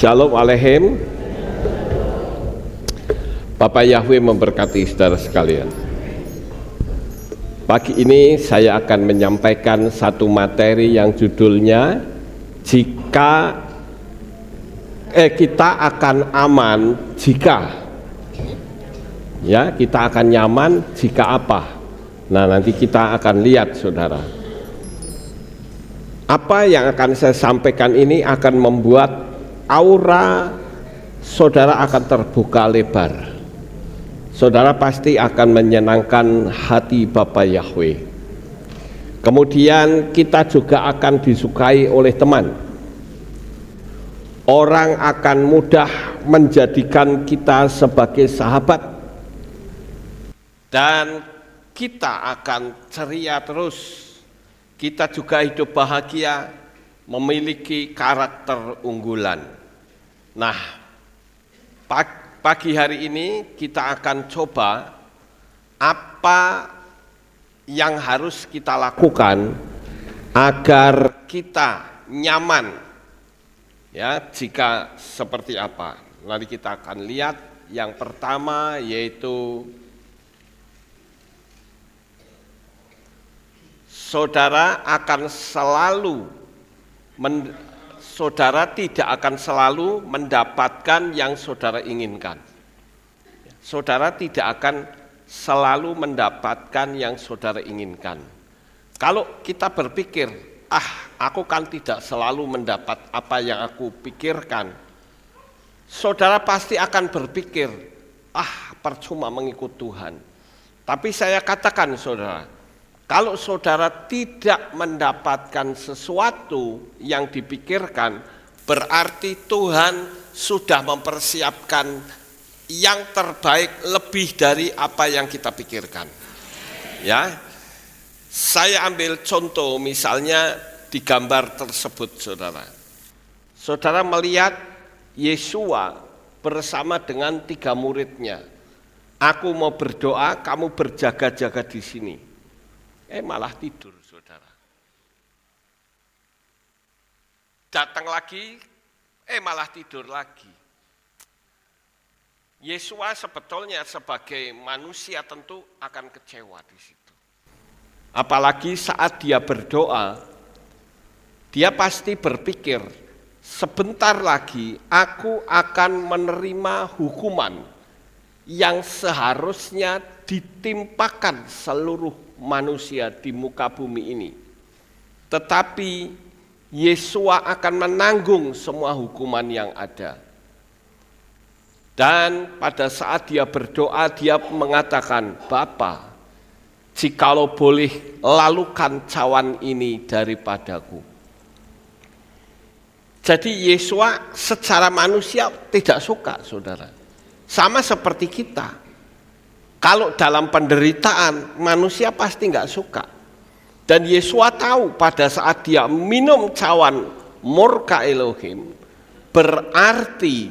Shalom Aleichem. Bapak Yahweh memberkati saudara sekalian. Pagi ini saya akan menyampaikan satu materi yang judulnya jika kita akan aman jika kita akan nyaman jika apa. Nah, nanti kita akan lihat saudara. Apa yang akan saya sampaikan ini akan membuat aura saudara akan terbuka lebar. Saudara pasti akan menyenangkan hati Bapa Yahweh. Kemudian kita juga akan disukai oleh teman. Orang akan mudah menjadikan kita sebagai sahabat. Dan kita akan ceria terus. Kita juga hidup bahagia, memiliki karakter unggulan. Nah, pagi hari ini kita akan coba apa yang harus kita lakukan agar kita nyaman, jika seperti apa. Nanti kita akan lihat yang pertama yaitu saudara tidak akan selalu mendapatkan yang saudara inginkan. Saudara tidak akan selalu mendapatkan yang saudara inginkan. Kalau kita berpikir, aku kan tidak selalu mendapat apa yang aku pikirkan, saudara pasti akan berpikir, percuma mengikut Tuhan. Tapi saya katakan saudara, kalau saudara tidak mendapatkan sesuatu yang dipikirkan, berarti Tuhan sudah mempersiapkan yang terbaik lebih dari apa yang kita pikirkan. Saya ambil contoh misalnya di gambar tersebut saudara. Saudara melihat Yesua bersama dengan 3 muridnya. Aku mau berdoa, kamu berjaga-jaga di sini. Malah tidur saudara. Datang lagi, malah tidur lagi. Yesua sebetulnya sebagai manusia tentu akan kecewa di situ. Apalagi saat dia berdoa, dia pasti berpikir, sebentar lagi aku akan menerima hukuman yang seharusnya ditimpakan seluruh manusia di muka bumi ini. Tetapi Yesua akan menanggung semua hukuman yang ada. Dan pada saat dia berdoa, dia mengatakan, Bapa, jikalau boleh lalukan cawan ini daripadaku. Jadi Yesua secara manusia tidak suka saudara. Sama seperti kita. Kalau dalam penderitaan, manusia pasti nggak suka. Dan Yesua tahu pada saat dia minum cawan murka Elohim, berarti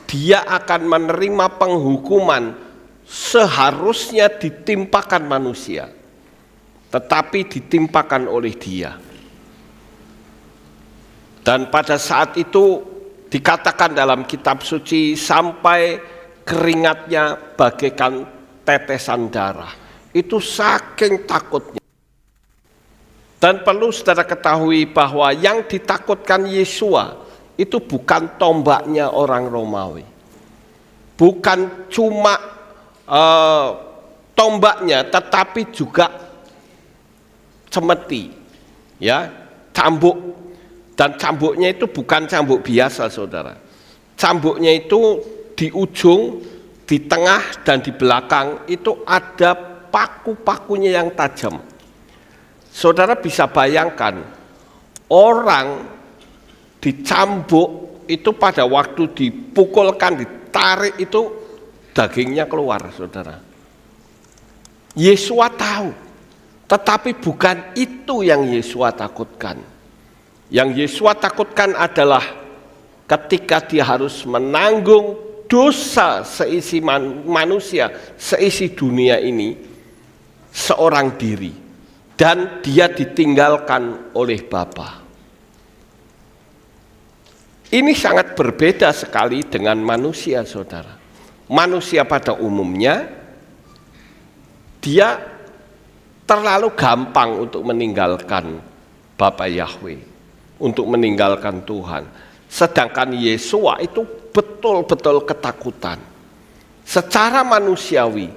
dia akan menerima penghukuman seharusnya ditimpakan manusia, tetapi ditimpakan oleh dia. Dan pada saat itu dikatakan dalam kitab suci sampai keringatnya bagaikan tetesan darah. Itu saking takutnya. Dan perlu saudara ketahui bahwa yang ditakutkan Yesua itu bukan tombaknya orang Romawi. Bukan cuma tombaknya, tetapi juga cemeti, cambuk. Dan cambuknya itu bukan cambuk biasa saudara. Cambuknya itu di ujung, di tengah dan di belakang itu ada paku-pakunya yang tajam. Saudara bisa bayangkan orang dicambuk itu pada waktu dipukulkan, ditarik itu dagingnya keluar saudara. Yesua tahu, tetapi bukan itu yang Yesua takutkan. Yang Yesua takutkan adalah ketika dia harus menanggung dosa seisi manusia, seisi dunia ini, seorang diri, dan dia ditinggalkan oleh Bapa. Ini sangat berbeda sekali dengan manusia, saudara. Manusia pada umumnya, dia terlalu gampang untuk meninggalkan Bapa Yahweh, untuk meninggalkan Tuhan. Sedangkan Yesua itu betul-betul ketakutan. Secara manusiawi,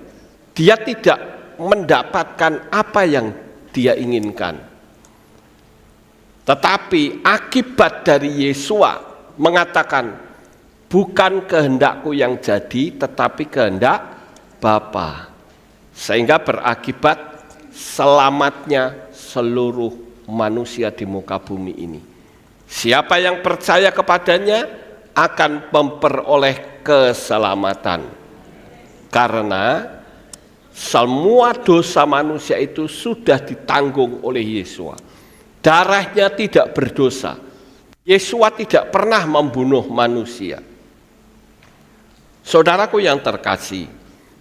dia tidak mendapatkan apa yang dia inginkan. Tetapi akibat dari Yesua mengatakan, bukan kehendakku yang jadi, tetapi kehendak Bapa. Sehingga berakibat selamatnya seluruh manusia di muka bumi ini. Siapa yang percaya kepadanya akan memperoleh keselamatan. Karena semua dosa manusia itu sudah ditanggung oleh Yesua. Darahnya tidak berdosa. Yesua tidak pernah membunuh manusia. Saudaraku yang terkasih,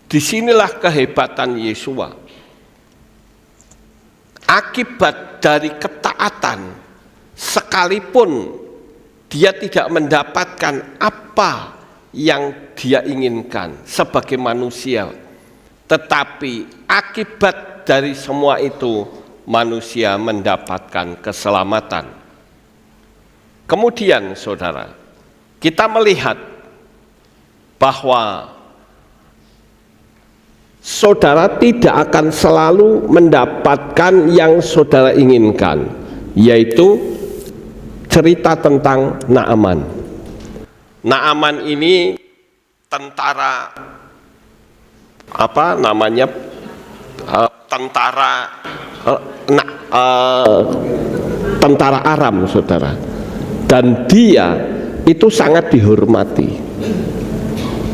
disinilah kehebatan Yesua. Akibat dari ketaatan, sekalipun dia tidak mendapatkan apa yang dia inginkan sebagai manusia, tetapi akibat dari semua itu manusia mendapatkan keselamatan. Kemudian saudara, kita melihat bahwa saudara tidak akan selalu mendapatkan yang saudara inginkan, yaitu cerita tentang Naaman. Naaman ini tentara tentara Aram, saudara. Dan dia itu sangat dihormati.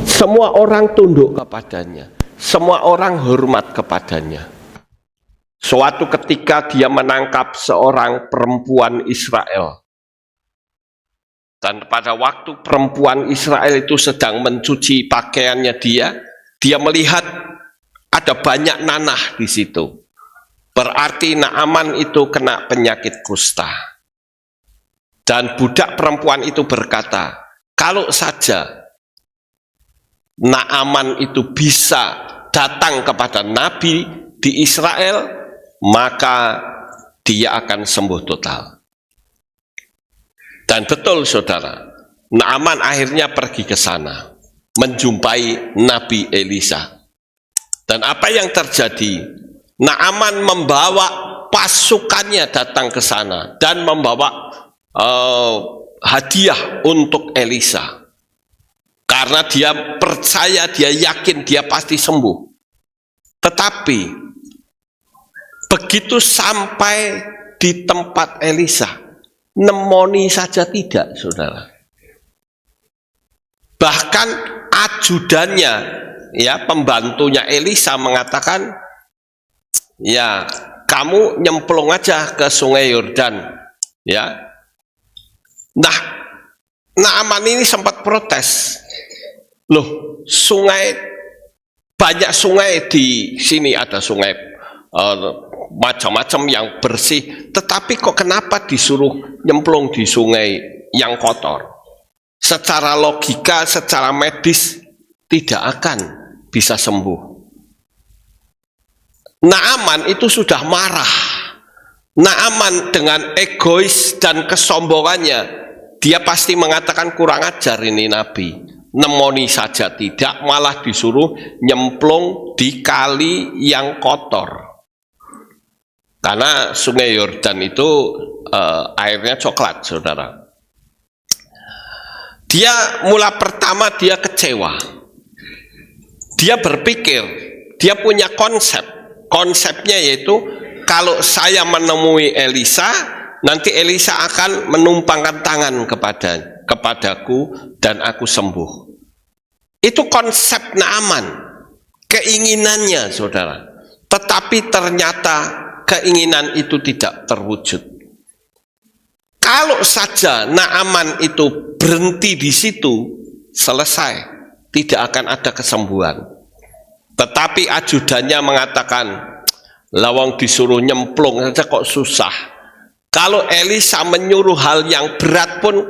Semua orang tunduk kepadanya, semua orang hormat kepadanya. Suatu ketika dia menangkap seorang perempuan Israel. Dan pada waktu perempuan Israel itu sedang mencuci pakaiannya dia melihat ada banyak nanah di situ. Berarti Naaman itu kena penyakit kusta. Dan budak perempuan itu berkata, kalau saja Naaman itu bisa datang kepada Nabi di Israel, maka dia akan sembuh total. Dan betul saudara, Naaman akhirnya pergi ke sana, menjumpai Nabi Elisa. Dan apa yang terjadi? Naaman membawa pasukannya datang ke sana dan membawa hadiah untuk Elisa, karena dia percaya, dia yakin dia pasti sembuh. Tetapi begitu sampai di tempat Elisa, nemoni saja tidak, saudara. Bahkan ajudannya, ya, pembantunya Elisa mengatakan, ya, kamu nyemplung aja ke Sungai Yordan, ya. Nah, Naaman ini sempat protes. Loh, banyak sungai di sini, ada sungai macam-macam yang bersih, tetapi kok kenapa disuruh nyemplung di sungai yang kotor? Secara logika, secara medis tidak akan bisa sembuh. Naaman itu sudah marah. Naaman dengan egois dan kesombongannya, dia pasti mengatakan kurang ajar ini Nabi. Nemoni saja tidak, malah disuruh nyemplung di kali yang kotor. Karena Sungai Yordan itu airnya coklat, saudara. Dia mula pertama dia kecewa. Dia berpikir, dia punya konsepnya yaitu, kalau saya menemui Elisa, nanti Elisa akan menumpangkan tangan kepadaku dan aku sembuh. Itu konsep Naaman, keinginannya, saudara. Tetapi ternyata keinginan itu tidak terwujud. Kalau saja Naaman itu berhenti di situ, selesai, tidak akan ada kesembuhan. Tetapi ajudannya mengatakan, lawang disuruh nyemplung saja kok susah. Kalau Elisa menyuruh hal yang berat pun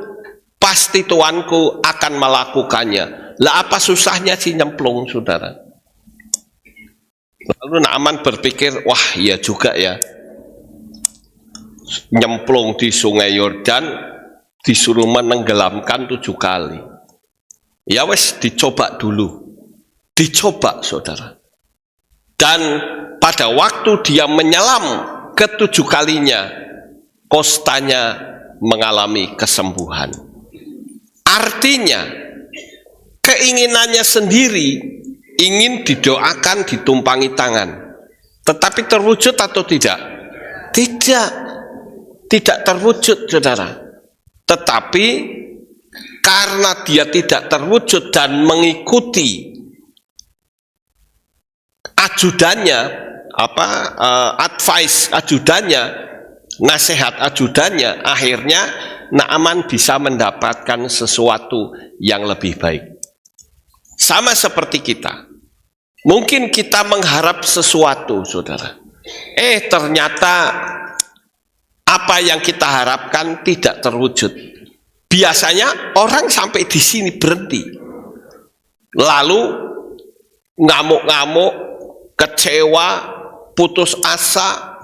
pasti tuanku akan melakukannya. Lah apa susahnya sih nyemplung, saudara? Lalu Naaman berpikir, wah iya juga ya, nyemplung di sungai Yordan disuruh menenggelamkan 7 kali. Ya wes, dicoba dulu, dicoba saudara. Dan pada waktu dia menyelam ke-7 kalinya, kostanya mengalami kesembuhan. Artinya keinginannya sendiri ingin didoakan, ditumpangi tangan, tetapi terwujud atau tidak? Tidak terwujud, saudara. Tetapi karena dia tidak terwujud dan mengikuti ajudannya, advice ajudannya, nasihat ajudannya, akhirnya Naaman bisa mendapatkan sesuatu yang lebih baik. Sama seperti kita. Mungkin kita mengharap sesuatu, saudara. Ternyata apa yang kita harapkan tidak terwujud. Biasanya orang sampai di sini berhenti. Lalu ngamuk-ngamuk, kecewa, putus asa,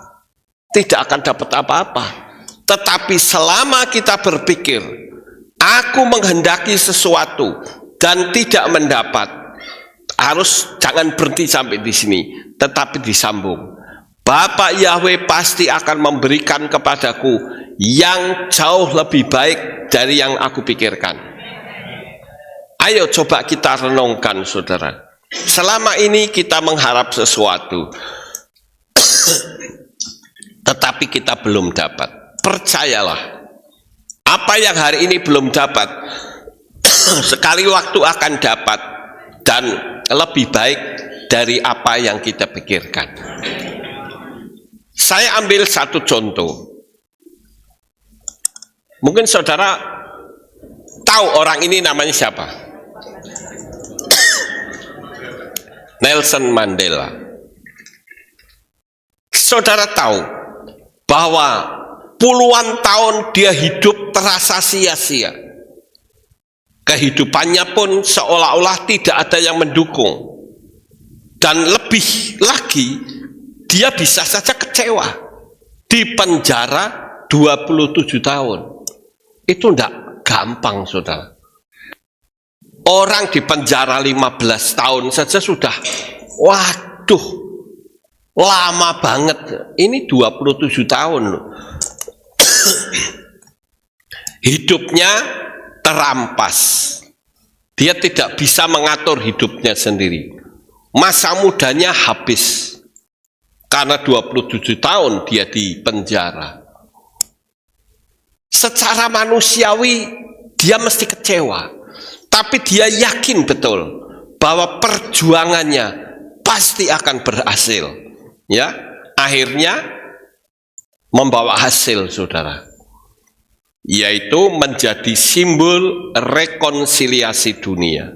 tidak akan dapat apa-apa. Tetapi selama kita berpikir, aku menghendaki sesuatu dan tidak mendapat, jangan berhenti sampai di sini, tetapi disambung. Bapak Yahweh pasti akan memberikan kepadaku yang jauh lebih baik dari yang aku pikirkan. Ayo coba kita renungkan, saudara. Selama ini kita mengharap sesuatu, tetapi kita belum dapat. Percayalah, apa yang hari ini belum dapat, sekali waktu akan dapat, dan lebih baik dari apa yang kita pikirkan. Saya ambil satu contoh. Mungkin saudara tahu orang ini namanya siapa? Nelson Mandela. Saudara tahu bahwa puluhan tahun dia hidup terasa sia-sia. Kehidupannya pun seolah-olah tidak ada yang mendukung. Dan lebih lagi, dia bisa saja kecewa. Di penjara 27 tahun. Itu tidak gampang, saudara. Orang di penjara 15 tahun saja sudah, waduh, lama banget. Ini 27 tahun loh. Hidupnya terampas. Dia tidak bisa mengatur hidupnya sendiri. Masa mudanya habis. Karena 27 tahun dia di penjara. Secara manusiawi dia mesti kecewa. Tapi dia yakin betul bahwa perjuangannya pasti akan berhasil. Ya, akhirnya membawa hasil, saudara. Yaitu menjadi simbol rekonsiliasi dunia.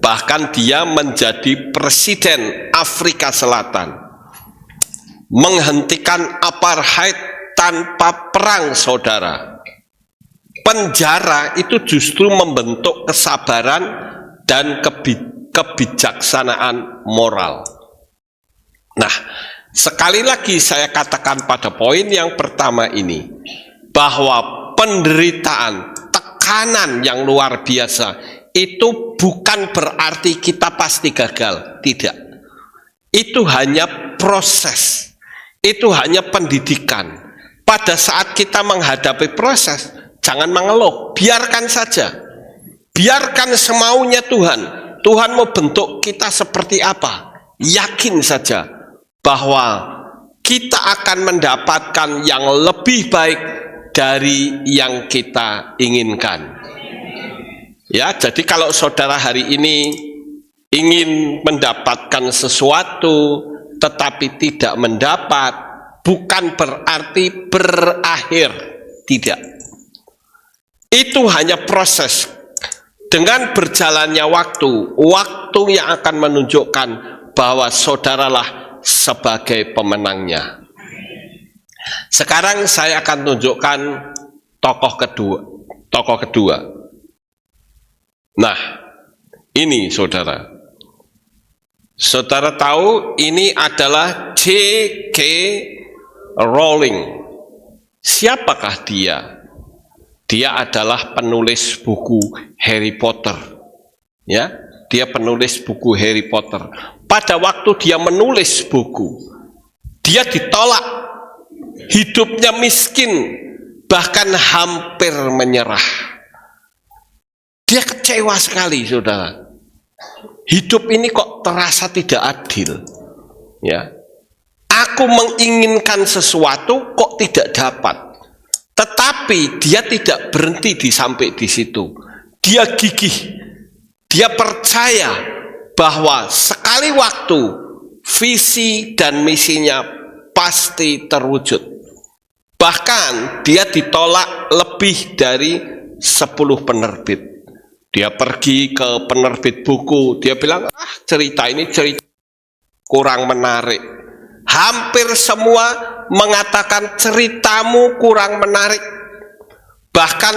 Bahkan dia menjadi presiden Afrika Selatan. Menghentikan apartheid tanpa perang, saudara. Penjara itu justru membentuk kesabaran dan kebijaksanaan moral. Nah, sekali lagi saya katakan pada poin yang pertama ini, bahwa penderitaan, tekanan yang luar biasa itu bukan berarti kita pasti gagal, tidak. Itu hanya proses, itu hanya pendidikan. Pada saat kita menghadapi proses, jangan mengeluh, biarkan saja. Biarkan semaunya Tuhan. Tuhan mau bentuk kita seperti apa? Yakin saja bahwa kita akan mendapatkan yang lebih baik dari yang kita inginkan. Ya, jadi kalau saudara hari ini ingin mendapatkan sesuatu tetapi tidak mendapat, bukan berarti berakhir, tidak. Itu hanya proses. Dengan berjalannya waktu yang akan menunjukkan bahwa saudaralah sebagai pemenangnya. Sekarang saya akan tunjukkan tokoh kedua. Nah, ini saudara. Saudara tahu ini adalah J.K. Rowling. Siapakah dia? Dia adalah penulis buku Harry Potter. Ya, dia penulis buku Harry Potter. Pada waktu dia menulis buku, dia ditolak, hidupnya miskin, bahkan hampir menyerah. Dia kecewa sekali, saudara. Hidup ini kok terasa tidak adil. Ya, aku menginginkan sesuatu kok tidak dapat. Tetapi dia tidak berhenti sampai di situ. Dia gigih. Dia percaya bahwa sekali waktu visi dan misinya pasti terwujud. Bahkan dia ditolak lebih dari 10 penerbit. Dia pergi ke penerbit buku, dia bilang, cerita ini cerita kurang menarik. Hampir semua mengatakan ceritamu kurang menarik. Bahkan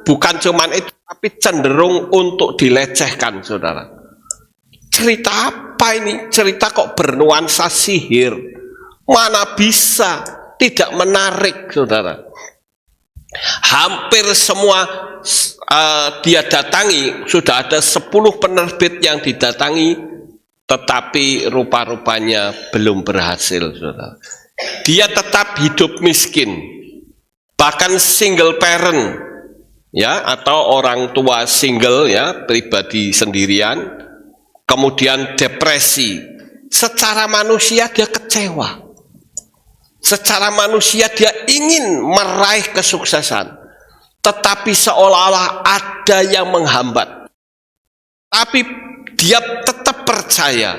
bukan cuman itu, tapi cenderung untuk dilecehkan, saudara. Cerita apa ini? Cerita kok bernuansa sihir? Mana bisa? Tidak menarik, saudara. Hampir semua dia datangi, sudah ada 10 penerbit yang didatangi, tetapi rupa-rupanya belum berhasil, saudara. Dia tetap hidup miskin, bahkan single parent, ya, atau orang tua single, ya, pribadi sendirian, kemudian depresi. Secara manusia dia kecewa. Secara manusia dia ingin meraih kesuksesan, tetapi seolah-olah ada yang menghambat. Tapi dia tetap percaya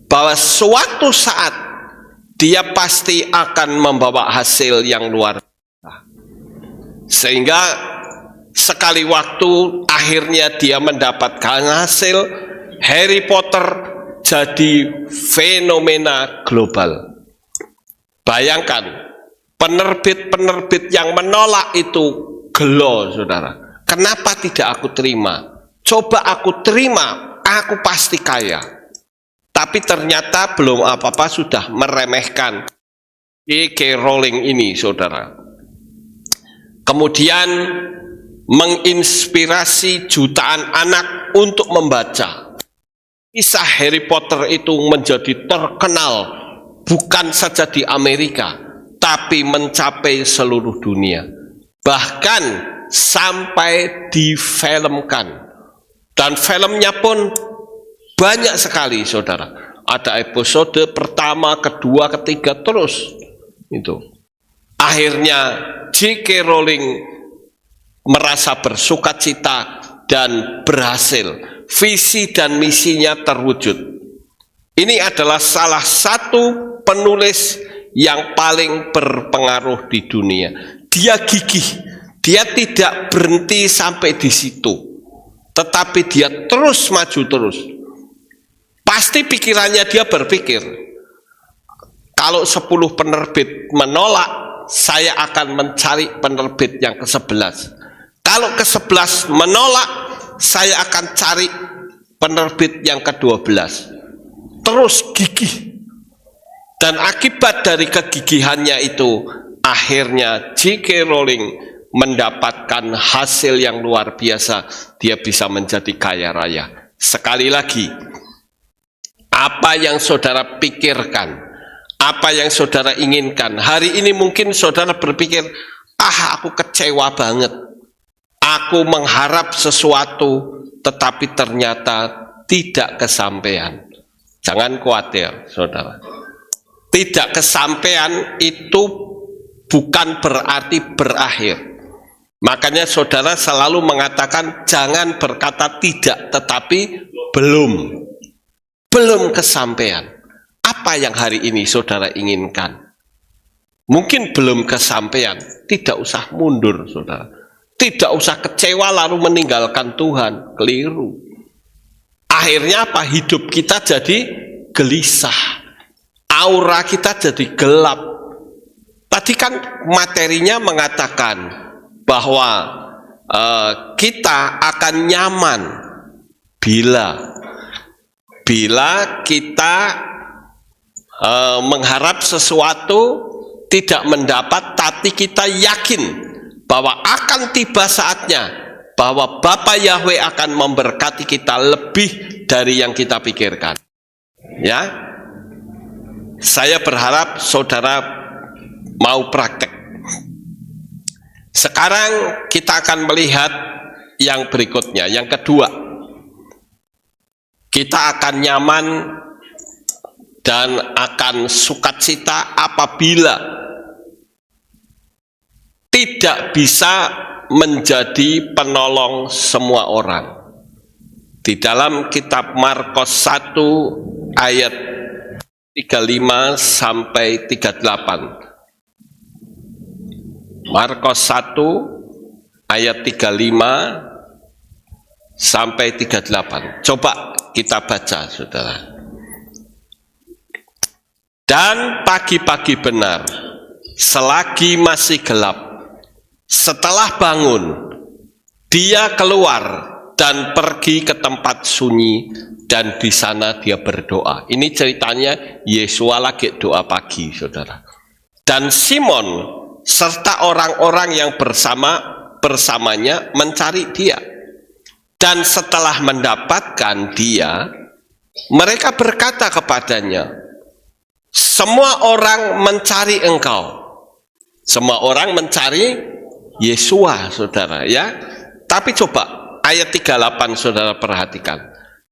bahwa suatu saat dia pasti akan membawa hasil yang luar biasa. Sehingga sekali waktu akhirnya dia mendapatkan hasil. Harry Potter jadi fenomena global. Bayangkan, penerbit-penerbit yang menolak itu gelo, saudara. Kenapa tidak aku terima? Coba aku terima, aku pasti kaya. Tapi ternyata belum apa-apa sudah meremehkan J.K. Rowling ini, saudara. Kemudian menginspirasi jutaan anak untuk membaca. Kisah Harry Potter itu menjadi terkenal bukan saja di Amerika, tapi mencapai seluruh dunia. Bahkan sampai difilmkan. Dan filmnya pun banyak sekali, saudara. Ada episode pertama, kedua, ketiga, terus. Itu. Akhirnya J.K. Rowling merasa bersukacita dan berhasil. Visi dan misinya terwujud. Ini adalah salah satu penulis yang paling berpengaruh di dunia. Dia gigih, dia tidak berhenti sampai di situ, tetapi dia terus maju terus. Pasti pikirannya dia berpikir, kalau 10 penerbit menolak, saya akan mencari penerbit yang ke-11. Kalau ke-11 menolak, saya akan cari penerbit yang ke-12. Terus gigih. Dan akibat dari kegigihannya itu, akhirnya J.K. Rowling mendapatkan hasil yang luar biasa. Dia bisa menjadi kaya raya. Sekali lagi, apa yang saudara pikirkan, apa yang saudara inginkan, hari ini mungkin saudara berpikir, aku kecewa banget. Aku mengharap sesuatu, tetapi ternyata tidak kesampaian. Jangan khawatir, saudara. Tidak kesampaian itu bukan berarti berakhir. Makanya saudara selalu mengatakan jangan berkata tidak, tetapi belum kesampaian. Apa yang hari ini saudara inginkan? Mungkin belum kesampaian, tidak usah mundur, saudara. Tidak usah kecewa lalu meninggalkan Tuhan, keliru. Akhirnya apa? Hidup kita jadi gelisah. Aura kita jadi gelap. Tadi kan materinya mengatakan bahwa kita akan nyaman Bila kita mengharap sesuatu tidak mendapat, tapi kita yakin bahwa akan tiba saatnya, bahwa Bapa Yahweh akan memberkati kita lebih dari yang kita pikirkan. Ya, saya berharap saudara mau praktek. Sekarang kita akan melihat yang berikutnya, yang kedua. Kita akan nyaman dan akan sukacita apabila tidak bisa menjadi penolong semua orang. Di dalam kitab Markus 1 ayat 35 sampai 38. Markus 1 ayat 35 sampai 38. Coba kita baca, saudara. Dan pagi-pagi benar, selagi masih gelap, setelah bangun, dia keluar dan pergi ke tempat sunyi, dan di sana dia berdoa. Ini ceritanya Yesua lagi doa pagi, saudara. Dan Simon serta orang-orang yang bersamanya mencari dia. Dan setelah mendapatkan dia, mereka berkata kepadanya, semua orang mencari engkau. Semua orang mencari Yesua, saudara, ya. Tapi coba ayat 38 saudara perhatikan.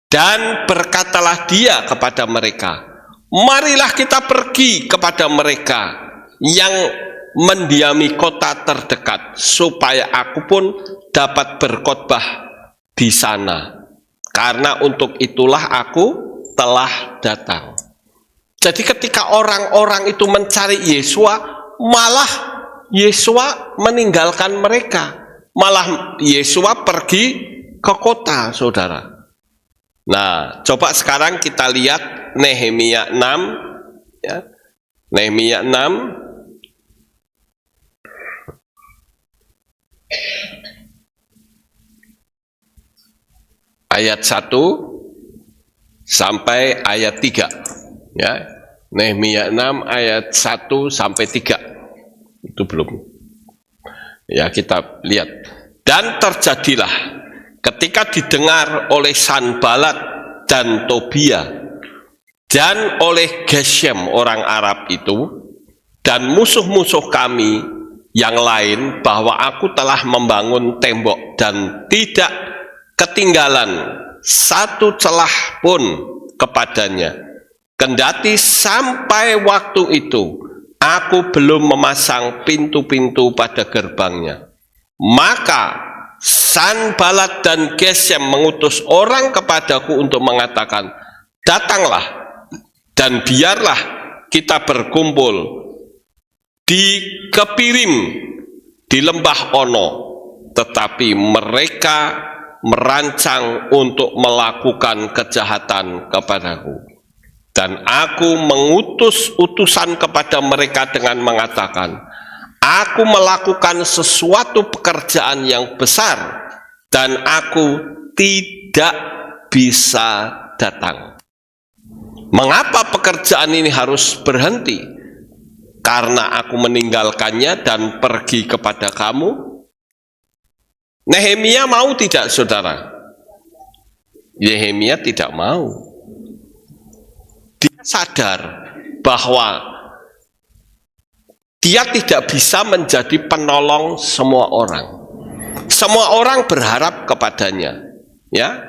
Dan berkatalah dia kepada mereka, marilah kita pergi kepada mereka yang mendiami kota terdekat, supaya aku pun dapat berkhotbah di sana, karena untuk itulah aku telah datang. Jadi ketika orang-orang itu mencari Yesua, malah Yesua meninggalkan mereka, malah Yesua pergi ke kota, saudara. Nah, coba sekarang kita lihat Nehemia 6, ya. Nehemia 6 ayat 1 sampai ayat 3, ya. Nehemia 6 ayat 1 sampai 3. Itu belum. Ya, kita lihat. Dan terjadilah ketika didengar oleh Sanbalat dan Tobia dan oleh Geshem orang Arab itu dan musuh-musuh kami yang lain, bahwa aku telah membangun tembok dan tidak ketinggalan satu celah pun kepadanya. Kendati sampai waktu itu aku belum memasang pintu-pintu pada gerbangnya. Maka Sanbalat dan Geshem mengutus orang kepadaku untuk mengatakan, datanglah dan biarlah kita berkumpul di Kepirim di lembah Ono. Tetapi mereka merancang untuk melakukan kejahatan kepadaku. Dan aku mengutus utusan kepada mereka dengan mengatakan, aku melakukan sesuatu pekerjaan yang besar, dan aku tidak bisa datang. Mengapa pekerjaan ini harus berhenti? Karena aku meninggalkannya dan pergi kepada kamu. Nehemia mau tidak, saudara? Nehemia tidak mau. Dia sadar bahwa dia tidak bisa menjadi penolong semua orang. Semua orang berharap kepadanya, ya.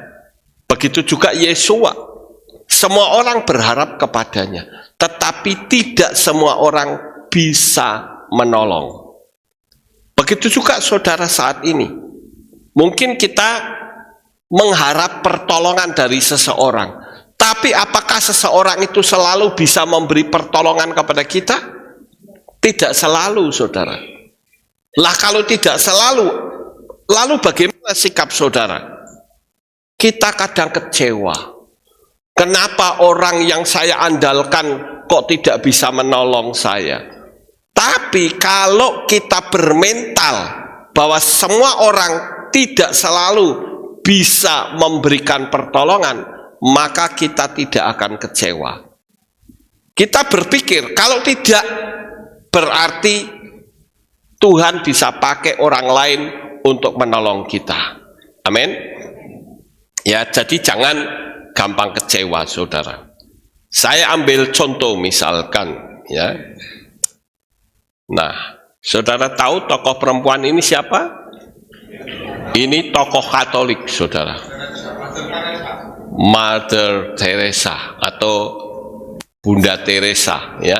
Begitu juga Yesua. Semua orang berharap kepadanya, tetapi tidak semua orang bisa menolong. Begitu juga saudara saat ini. Mungkin kita mengharap pertolongan dari seseorang, tapi apakah seseorang itu selalu bisa memberi pertolongan kepada kita? Tidak selalu, saudara. Lah kalau tidak selalu, lalu bagaimana sikap saudara? Kita kadang kecewa. Kenapa orang yang saya andalkan kok tidak bisa menolong saya? Tapi kalau kita bermental bahwa semua orang tidak selalu bisa memberikan pertolongan, maka kita tidak akan kecewa. Kita berpikir kalau tidak, berarti Tuhan bisa pakai orang lain untuk menolong kita. Amin. Ya, jadi jangan gampang kecewa, saudara. Saya ambil contoh misalkan, ya. Nah, saudara tahu tokoh perempuan ini siapa? Ini tokoh Katolik, saudara. Mother Teresa atau Bunda Teresa, ya.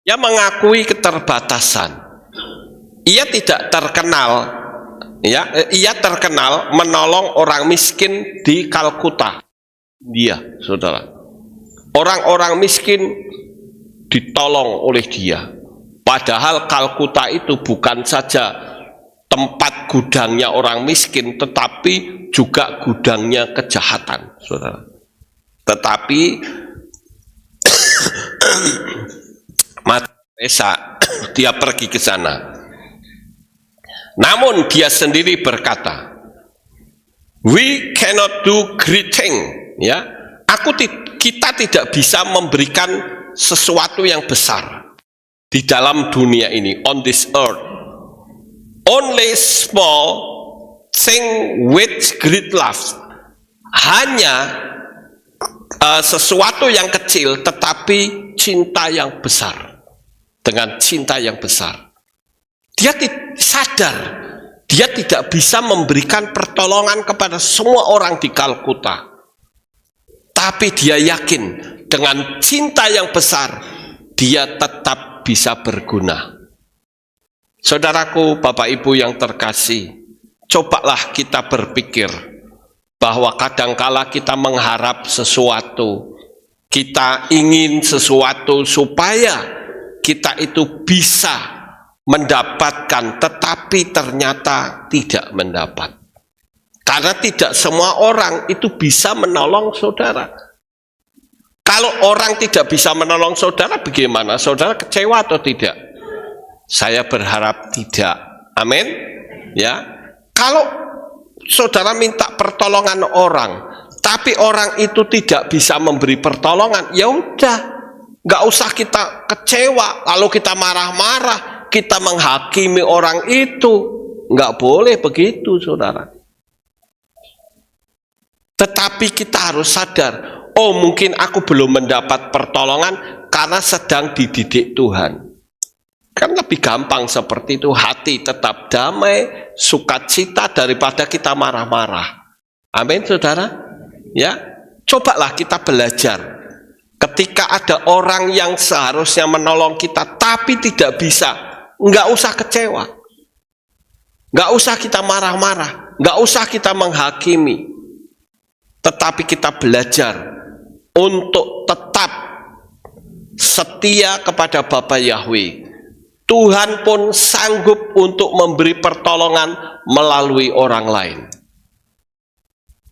Ia mengakui keterbatasan. Ia tidak terkenal, ya. Ia terkenal menolong orang miskin di Kalkuta. Dia, saudara. Orang-orang miskin ditolong oleh dia. Padahal Kalkuta itu bukan saja tempat gudangnya orang miskin, tetapi juga gudangnya kejahatan, saudara. Tetapi Mother Teresa, dia pergi ke sana. Namun dia sendiri berkata, we cannot do great thing, ya. Kita tidak bisa memberikan sesuatu yang besar di dalam dunia ini, on this earth. Only small thing with great love. Hanya sesuatu yang kecil tetapi cinta yang besar. Dengan cinta yang besar. Dia sadar dia tidak bisa memberikan pertolongan kepada semua orang di Kalkuta. Tapi dia yakin dengan cinta yang besar dia tetap bisa berguna. Saudaraku, Bapak Ibu yang terkasih, cobalah kita berpikir bahwa kadangkala kita mengharap sesuatu, kita ingin sesuatu supaya kita itu bisa mendapatkan, tetapi ternyata tidak mendapat. Karena tidak semua orang itu bisa menolong saudara. Kalau orang tidak bisa menolong saudara, bagaimana? Saudara kecewa atau tidak? Saya berharap tidak. Amin. Ya. Kalau saudara minta pertolongan orang, tapi orang itu tidak bisa memberi pertolongan, ya udah, nggak usah kita kecewa. Lalu kita marah-marah, kita menghakimi orang itu, nggak boleh begitu, saudara. Tetapi kita harus sadar, oh mungkin aku belum mendapat pertolongan karena sedang dididik Tuhan. Kan lebih gampang seperti itu, hati tetap damai, sukacita daripada kita marah-marah. Amin, saudara. Ya, cobalah kita belajar. Ketika ada orang yang seharusnya menolong kita, tapi tidak bisa, nggak usah kecewa. Nggak usah kita marah-marah, nggak usah kita menghakimi. Tetapi kita belajar untuk tetap setia kepada Bapa Yahweh. Tuhan pun sanggup untuk memberi pertolongan melalui orang lain.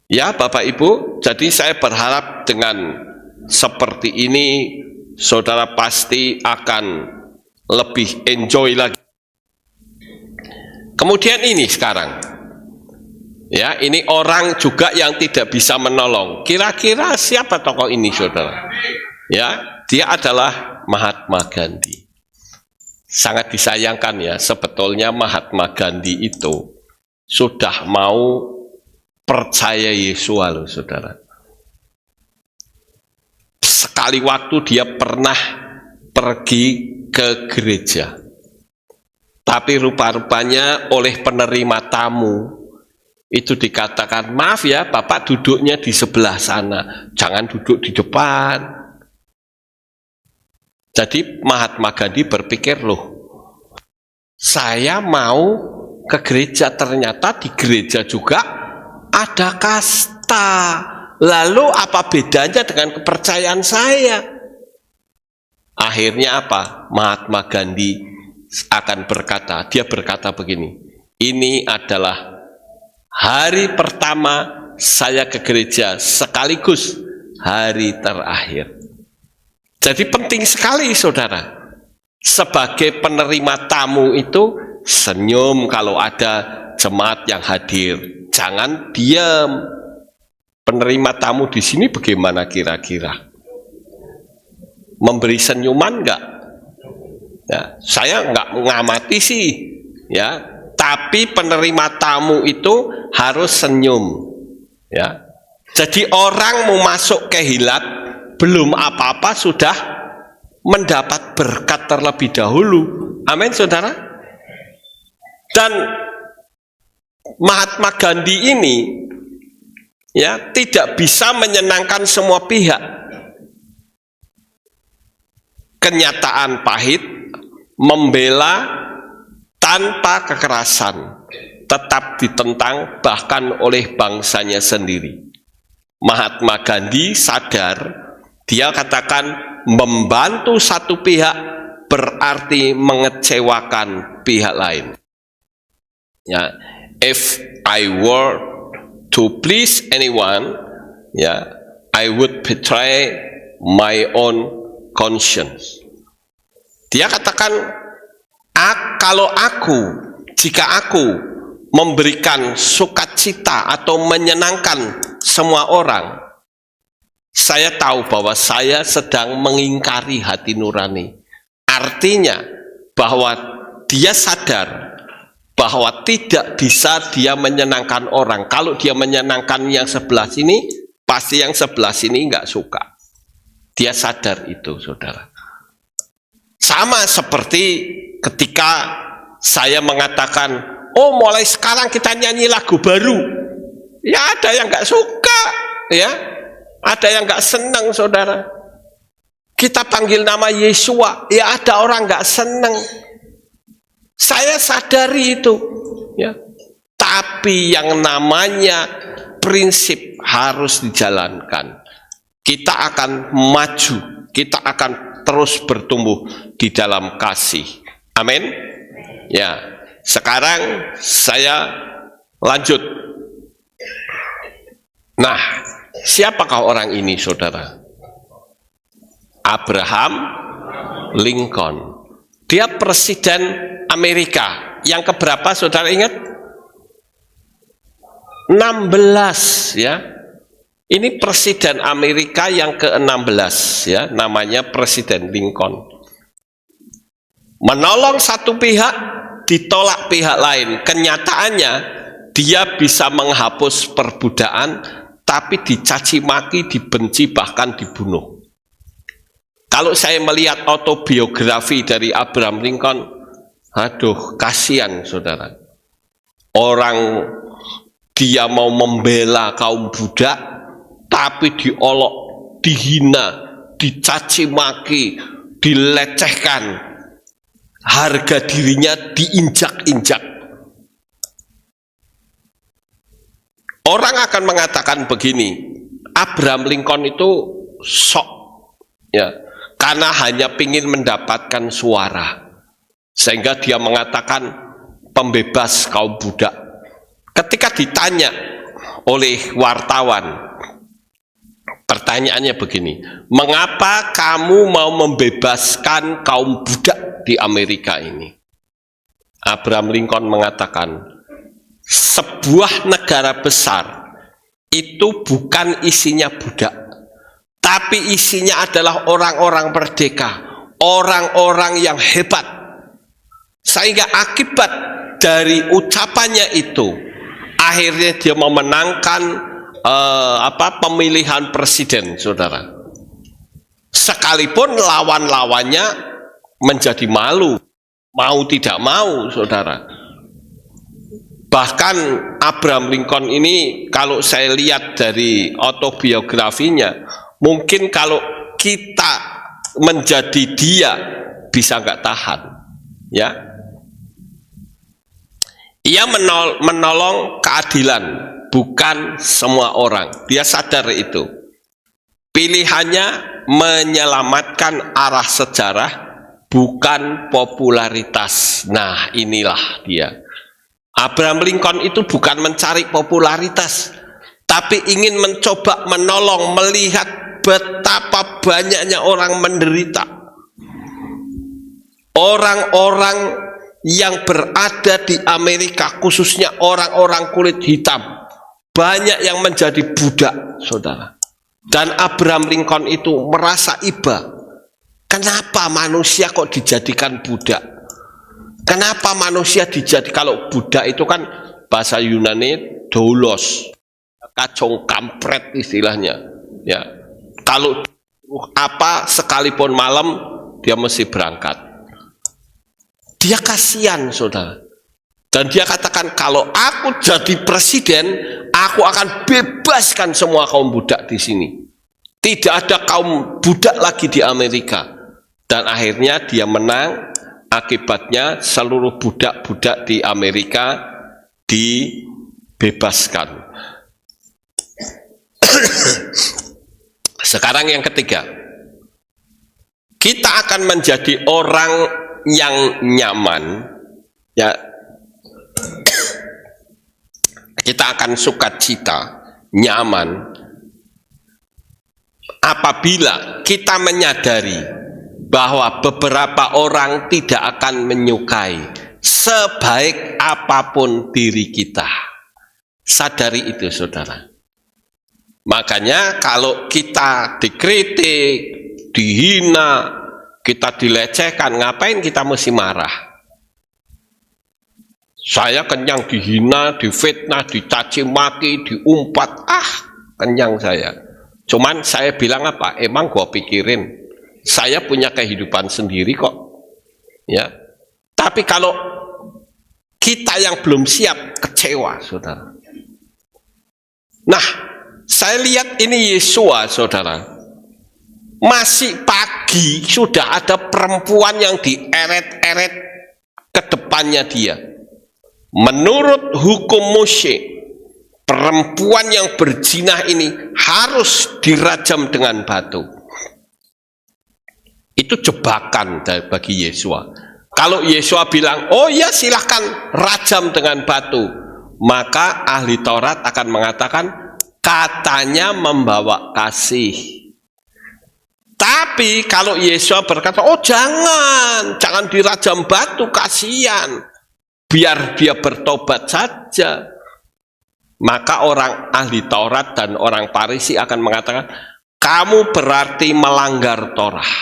Ya Bapak Ibu, jadi saya berharap dengan seperti ini, saudara pasti akan lebih enjoy lagi. Kemudian ini sekarang, ya ini orang juga yang tidak bisa menolong. Kira-kira siapa tokoh ini, saudara? Ya, dia adalah Mahatma Gandhi. Sangat disayangkan ya, sebetulnya Mahatma Gandhi itu sudah mau percaya Yesus loh, saudara. Sekali waktu dia pernah pergi ke gereja, tapi rupa-rupanya oleh penerima tamu itu dikatakan, maaf ya Bapak duduknya di sebelah sana, jangan duduk di depan. Jadi Mahatma Gandhi berpikir, loh saya mau ke gereja, ternyata di gereja juga ada kasta. Lalu apa bedanya dengan kepercayaan saya? Akhirnya apa? Mahatma Gandhi akan berkata, dia berkata begini, ini adalah hari pertama saya ke gereja sekaligus hari terakhir. Jadi penting sekali saudara, sebagai penerima tamu itu senyum kalau ada jemaat yang hadir, jangan diam. Penerima tamu di sini bagaimana kira-kira? Memberi senyuman enggak? Ya, saya enggak mengamati sih, ya. Tapi penerima tamu itu harus senyum, ya. Jadi orang mau masuk ke hilat, belum apa-apa sudah mendapat berkat terlebih dahulu. Amin, saudara. Dan Mahatma Gandhi ini, ya, tidak bisa menyenangkan semua pihak. Kenyataan pahit, membela tanpa kekerasan, tetap ditentang bahkan oleh bangsanya sendiri. Mahatma Gandhi sadar, dia katakan membantu satu pihak berarti mengecewakan pihak lain. Ya, if I were to please anyone, ya, I would betray my own conscience. Dia katakan, jika aku memberikan sukacita atau menyenangkan semua orang, saya tahu bahwa saya sedang mengingkari hati nurani. Artinya bahwa dia sadar bahwa tidak bisa dia menyenangkan orang. Kalau dia menyenangkan yang sebelah sini, pasti yang sebelah sini nggak suka. Dia sadar itu, saudara. Sama seperti ketika saya mengatakan, oh mulai sekarang kita nyanyi lagu baru. Ya ada yang nggak suka, ya. Ada yang nggak senang, saudara. Kita panggil nama Yesua, ya ada orang nggak senang. Saya sadari itu, ya. Tapi yang namanya prinsip harus dijalankan. Kita akan maju, kita akan terus bertumbuh di dalam kasih. Amin. Ya, sekarang saya lanjut. Nah, siapakah orang ini, saudara? Abraham Lincoln. Dia presiden Amerika. Yang keberapa, saudara ingat? 16, ya. Ini presiden Amerika yang ke-16, ya, namanya Presiden Lincoln. Menolong satu pihak, ditolak pihak lain. Kenyataannya dia bisa menghapus perbudakan, tapi dicaci maki, dibenci, bahkan dibunuh. Kalau saya melihat autobiografi dari Abraham Lincoln, aduh, kasihan, saudara. Orang dia mau membela kaum budak, tapi diolok, dihina, dicaci maki, dilecehkan, harga dirinya diinjak-injak. Orang akan mengatakan begini, Abraham Lincoln itu sok, ya, karena hanya ingin mendapatkan suara, sehingga dia mengatakan pembebas kaum budak. Ketika ditanya oleh wartawan, pertanyaannya begini, mengapa kamu mau membebaskan kaum budak di Amerika ini? Abraham Lincoln mengatakan, sebuah negara besar itu bukan isinya budak, tapi isinya adalah orang-orang merdeka, orang-orang yang hebat. Sehingga akibat dari ucapannya itu, akhirnya dia memenangkan pemilihan presiden, saudara. Sekalipun lawan-lawannya menjadi malu, mau tidak mau, saudara. Bahkan Abraham Lincoln ini, kalau saya lihat dari autobiografinya, mungkin kalau kita menjadi dia bisa nggak tahan, ya. Ia menolong keadilan, bukan semua orang. Dia sadar itu. Pilihannya menyelamatkan arah sejarah, bukan popularitas. Nah, inilah dia. Abraham Lincoln itu bukan mencari popularitas, tapi ingin mencoba menolong, melihat betapa banyaknya orang menderita. Orang-orang yang berada di Amerika, khususnya orang-orang kulit hitam, banyak yang menjadi budak, saudara. Dan Abraham Lincoln itu merasa iba. Kenapa manusia kok dijadikan budak? Kenapa manusia kalau budak itu kan bahasa Yunani doulos, kacung kampret istilahnya. Ya, kalau apa sekalipun malam dia mesti berangkat. Dia kasihan, saudara. Dan dia katakan, kalau aku jadi presiden, aku akan bebaskan semua kaum budak di sini. Tidak ada kaum budak lagi di Amerika. Dan akhirnya dia menang. Akibatnya seluruh budak-budak di Amerika dibebaskan. Sekarang yang ketiga, kita akan menjadi orang yang nyaman, ya. Kita akan sukacita, nyaman, apabila kita menyadari bahwa beberapa orang tidak akan menyukai sebaik apapun diri kita. Sadari itu, saudara. Makanya kalau kita dikritik, dihina, kita dilecehkan, ngapain kita mesti marah? Saya kenyang dihina, difitnah, dicaci maki, diumpat, kenyang saya. Cuman saya bilang apa? Emang gua pikirin, saya punya kehidupan sendiri kok. Ya. Tapi kalau kita yang belum siap, kecewa, saudara. Nah, saya lihat ini Yesua, saudara. Masih pagi sudah ada perempuan yang dieret-eret ke depannya dia. Menurut hukum Mose, perempuan yang berzina ini harus dirajam dengan batu. Itu jebakan bagi Yesua. Kalau Yesua bilang, oh ya silahkan rajam dengan batu, maka ahli Taurat akan mengatakan, katanya membawa kasih. Tapi kalau Yesua berkata, oh jangan dirajam batu, kasihan, biar dia bertobat saja, maka orang ahli Taurat dan orang Farisi akan mengatakan, kamu berarti melanggar Torah.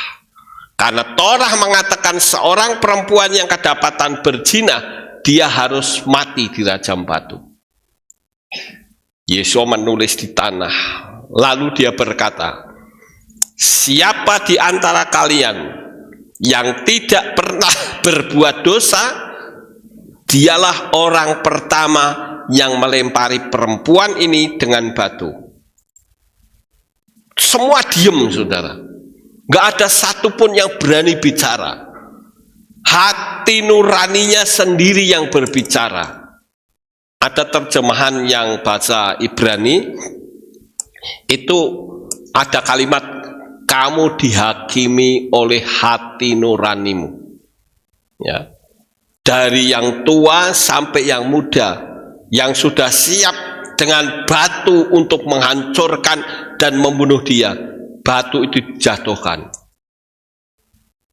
Karena Torah mengatakan seorang perempuan yang kedapatan berzina, dia harus mati dirajam batu. Yesua menulis di tanah, lalu dia berkata, siapa di antara kalian yang tidak pernah berbuat dosa, dialah orang pertama yang melempari perempuan ini dengan batu. Semua diem, saudara. Gak ada satupun yang berani bicara. Hati nuraninya sendiri yang berbicara. Ada terjemahan yang bahasa Ibrani, itu ada kalimat, kamu dihakimi oleh hati nuranimu. Ya. Dari yang tua sampai yang muda, yang sudah siap dengan batu untuk menghancurkan dan membunuh dia, batu itu dijatuhkan.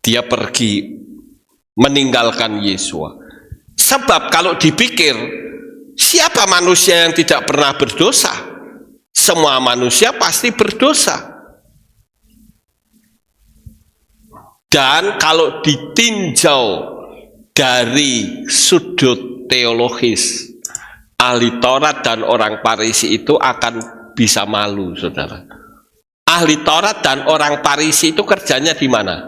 Dia pergi meninggalkan Yesua. Sebab kalau dipikir, siapa manusia yang tidak pernah berdosa? Semua manusia pasti berdosa. Dan kalau ditinjau dari sudut teologis, ahli Taurat dan orang Farisi itu akan bisa malu, saudara. Ahli Taurat dan orang Farisi itu kerjanya di mana?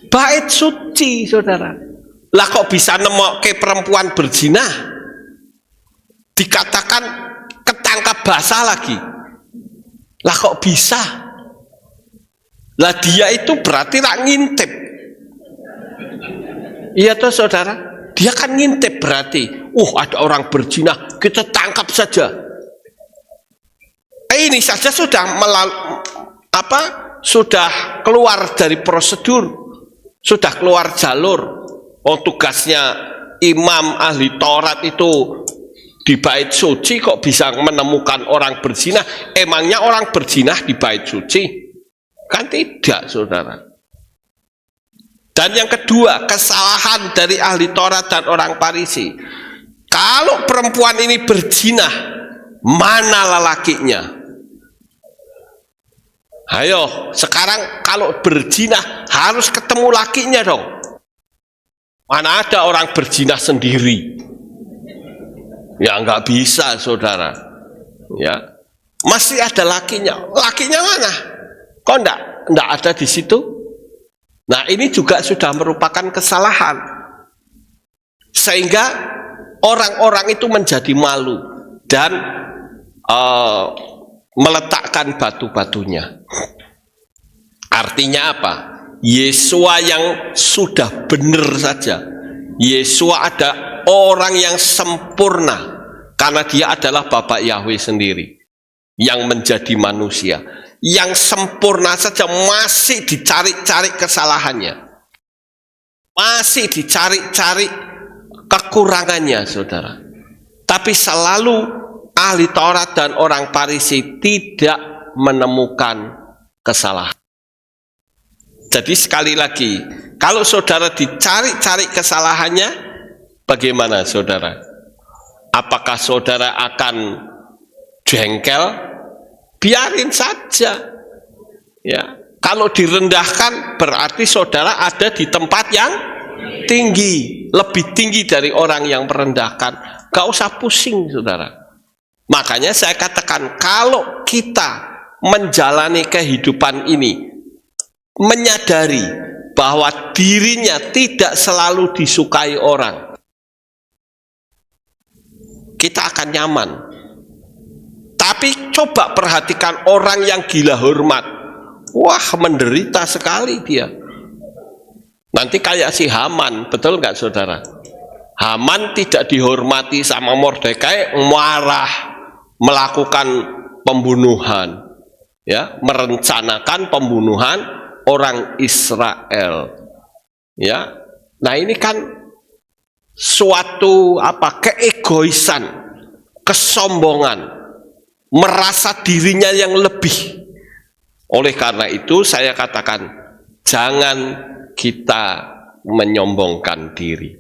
Bait suci, saudara. Lah kok bisa nemok ke perempuan berzina? Dikatakan ketangkap basah lagi. Lah kok bisa? Lah dia itu berarti rak ngintip. Iya toh, saudara? Dia kan ngintip berarti. Ada orang berzina, kita tangkap saja. Ini saja sudah sudah keluar dari prosedur, sudah keluar jalur. Tugasnya imam ahli Taurat itu di bait suci kok bisa menemukan orang berzina? Emangnya orang berzina di bait suci? Kan tidak, saudara. Dan yang kedua, kesalahan dari ahli Taurat dan orang Farisi. Kalau perempuan ini berzina, Mana lelakinya? Ayo, sekarang kalau berzina harus ketemu lakinya dong. Mana ada orang berzina sendiri? Ya nggak bisa, saudara. Ya, masih ada lakinya. Lakinya mana? Kok enggak ada di situ? Nah, ini juga sudah merupakan kesalahan. Sehingga orang-orang itu menjadi malu dan meletakkan batu-batunya. Artinya apa? Yesua yang sudah benar saja. Yesua ada orang yang sempurna karena dia adalah Bapak Yahweh sendiri yang menjadi manusia. Yang sempurna saja masih dicari-cari kesalahannya. Masih dicari-cari kekurangannya, saudara. Tapi selalu ahli Taurat dan orang Farisi tidak menemukan kesalahan. Jadi sekali lagi, kalau saudara dicari-cari kesalahannya, bagaimana saudara? Apakah saudara akan jengkel? Biarin saja. Ya, kalau direndahkan berarti saudara ada di tempat yang tinggi, lebih tinggi dari orang yang merendahkan. Gak usah pusing, saudara. Makanya saya katakan, kalau kita menjalani kehidupan ini, menyadari bahwa dirinya tidak selalu disukai orang, kita akan nyaman. Tapi coba perhatikan orang yang gila hormat. Wah, menderita sekali dia. Nanti kayak si Haman, betul nggak saudara? Haman tidak dihormati sama Mordekai, marah, melakukan pembunuhan, ya, merencanakan pembunuhan orang Israel. Ya, nah ini kan suatu keegoisan, kesombongan, merasa dirinya yang lebih. Oleh karena itu saya katakan, jangan kita menyombongkan diri.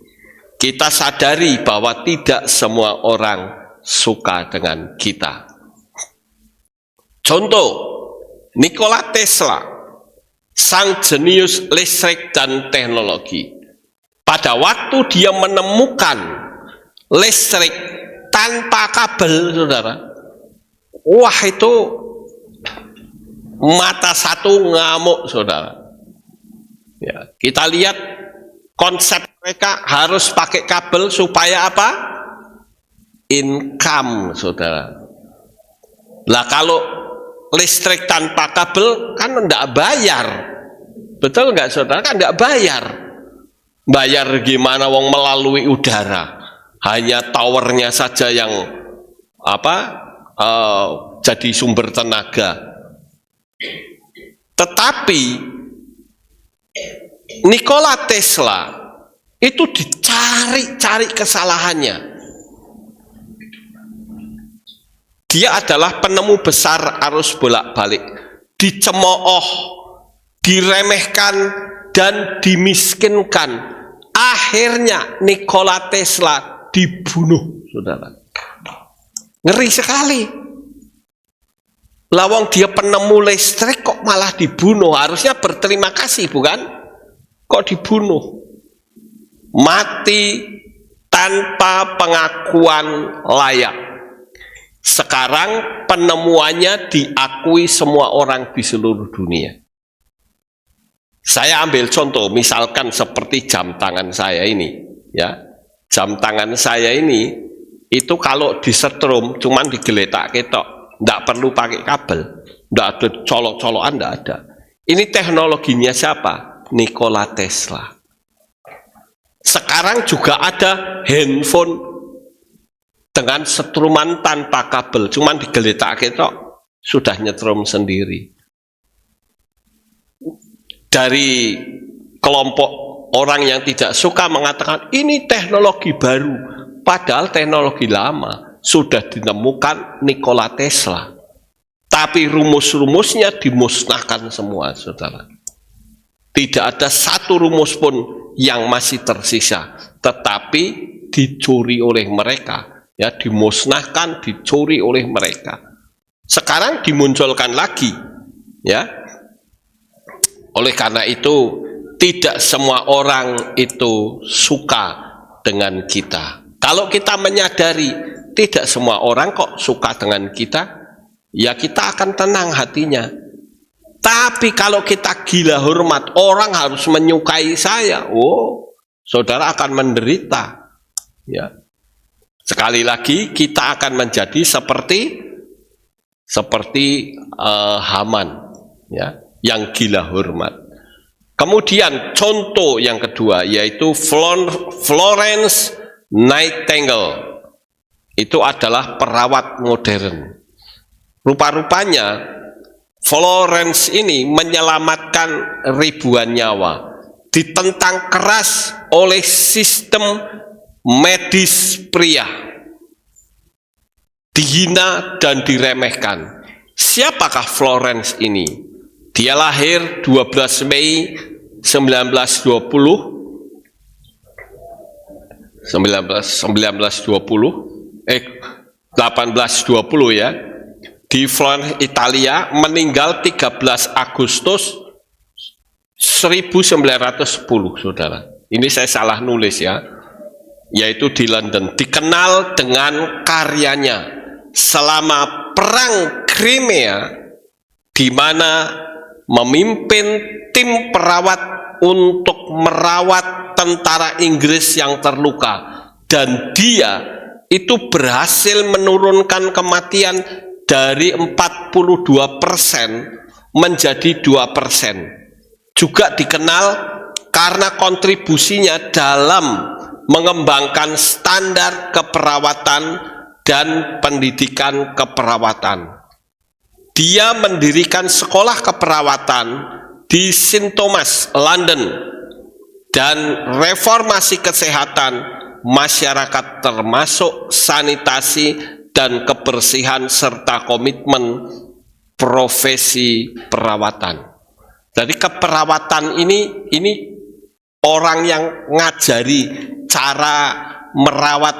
Kita sadari bahwa tidak semua orang suka dengan kita. Contoh, Nikola Tesla, sang jenius listrik dan teknologi. Pada waktu dia menemukan listrik tanpa kabel, saudara, wah itu mata satu ngamuk, saudara. Ya, kita lihat konsep mereka harus pakai kabel supaya apa? Income, saudara. Lah kalau listrik tanpa kabel kan enggak bayar. Betul enggak, saudara? Kan enggak bayar. Bayar gimana wong melalui udara? Hanya towernya saja yang jadi sumber tenaga. Tetapi Nikola Tesla itu dicari-cari kesalahannya. Dia adalah penemu besar arus bolak-balik, dicemooh, diremehkan dan dimiskinkan. Akhirnya Nikola Tesla dibunuh, saudara. Ngeri sekali. Lawang dia penemu listrik kok malah dibunuh. Harusnya berterima kasih, bukan? Kok dibunuh? Mati tanpa pengakuan layak. Sekarang penemuannya diakui semua orang di seluruh dunia. Saya ambil contoh, misalkan seperti jam tangan saya ini, ya. Jam tangan saya ini itu kalau disetrum cuman digeletak ketok. Tidak perlu pakai kabel, tidak ada colok-colokan, tidak ada. Ini teknologinya siapa? Nikola Tesla. Sekarang juga ada handphone dengan setruman tanpa kabel, cuman digeletak ketok, sudah nyetrum sendiri. Dari kelompok orang yang tidak suka mengatakan ini teknologi baru, padahal teknologi lama. Sudah ditemukan Nikola Tesla, tapi rumus-rumusnya dimusnahkan semua, saudara. Tidak ada satu rumus pun yang masih tersisa, tetapi dicuri oleh mereka ya, dimusnahkan, dicuri oleh mereka. Sekarang dimunculkan lagi, ya. Oleh karena itu, tidak semua orang itu suka dengan kita. Kalau kita menyadari tidak semua orang kok suka dengan kita, ya kita akan tenang hatinya. Tapi kalau kita gila hormat, orang harus menyukai saya, saudara akan menderita. Ya. Sekali lagi kita akan menjadi seperti Haman, ya, yang gila hormat. Kemudian contoh yang kedua yaitu Florence Nightingale. Itu adalah perawat modern. Rupa-rupanya Florence ini menyelamatkan ribuan nyawa, ditentang keras oleh sistem medis pria, dihina dan diremehkan. Siapakah Florence ini? Dia lahir 12 Mei 1820 ya, di Florence, Italia, meninggal 13 Agustus 1910, saudara. Ini saya salah nulis ya, yaitu di London. Dikenal dengan karyanya selama Perang Crimea, di mana memimpin tim perawat untuk merawat tentara Inggris yang terluka, dan dia itu berhasil menurunkan kematian dari 42% menjadi 2%. Juga dikenal karena kontribusinya dalam mengembangkan standar keperawatan dan pendidikan keperawatan. Dia mendirikan sekolah keperawatan di St. Thomas, London, dan reformasi kesehatan masyarakat termasuk sanitasi dan kebersihan serta komitmen profesi perawatan. Jadi keperawatan ini orang yang ngajari cara merawat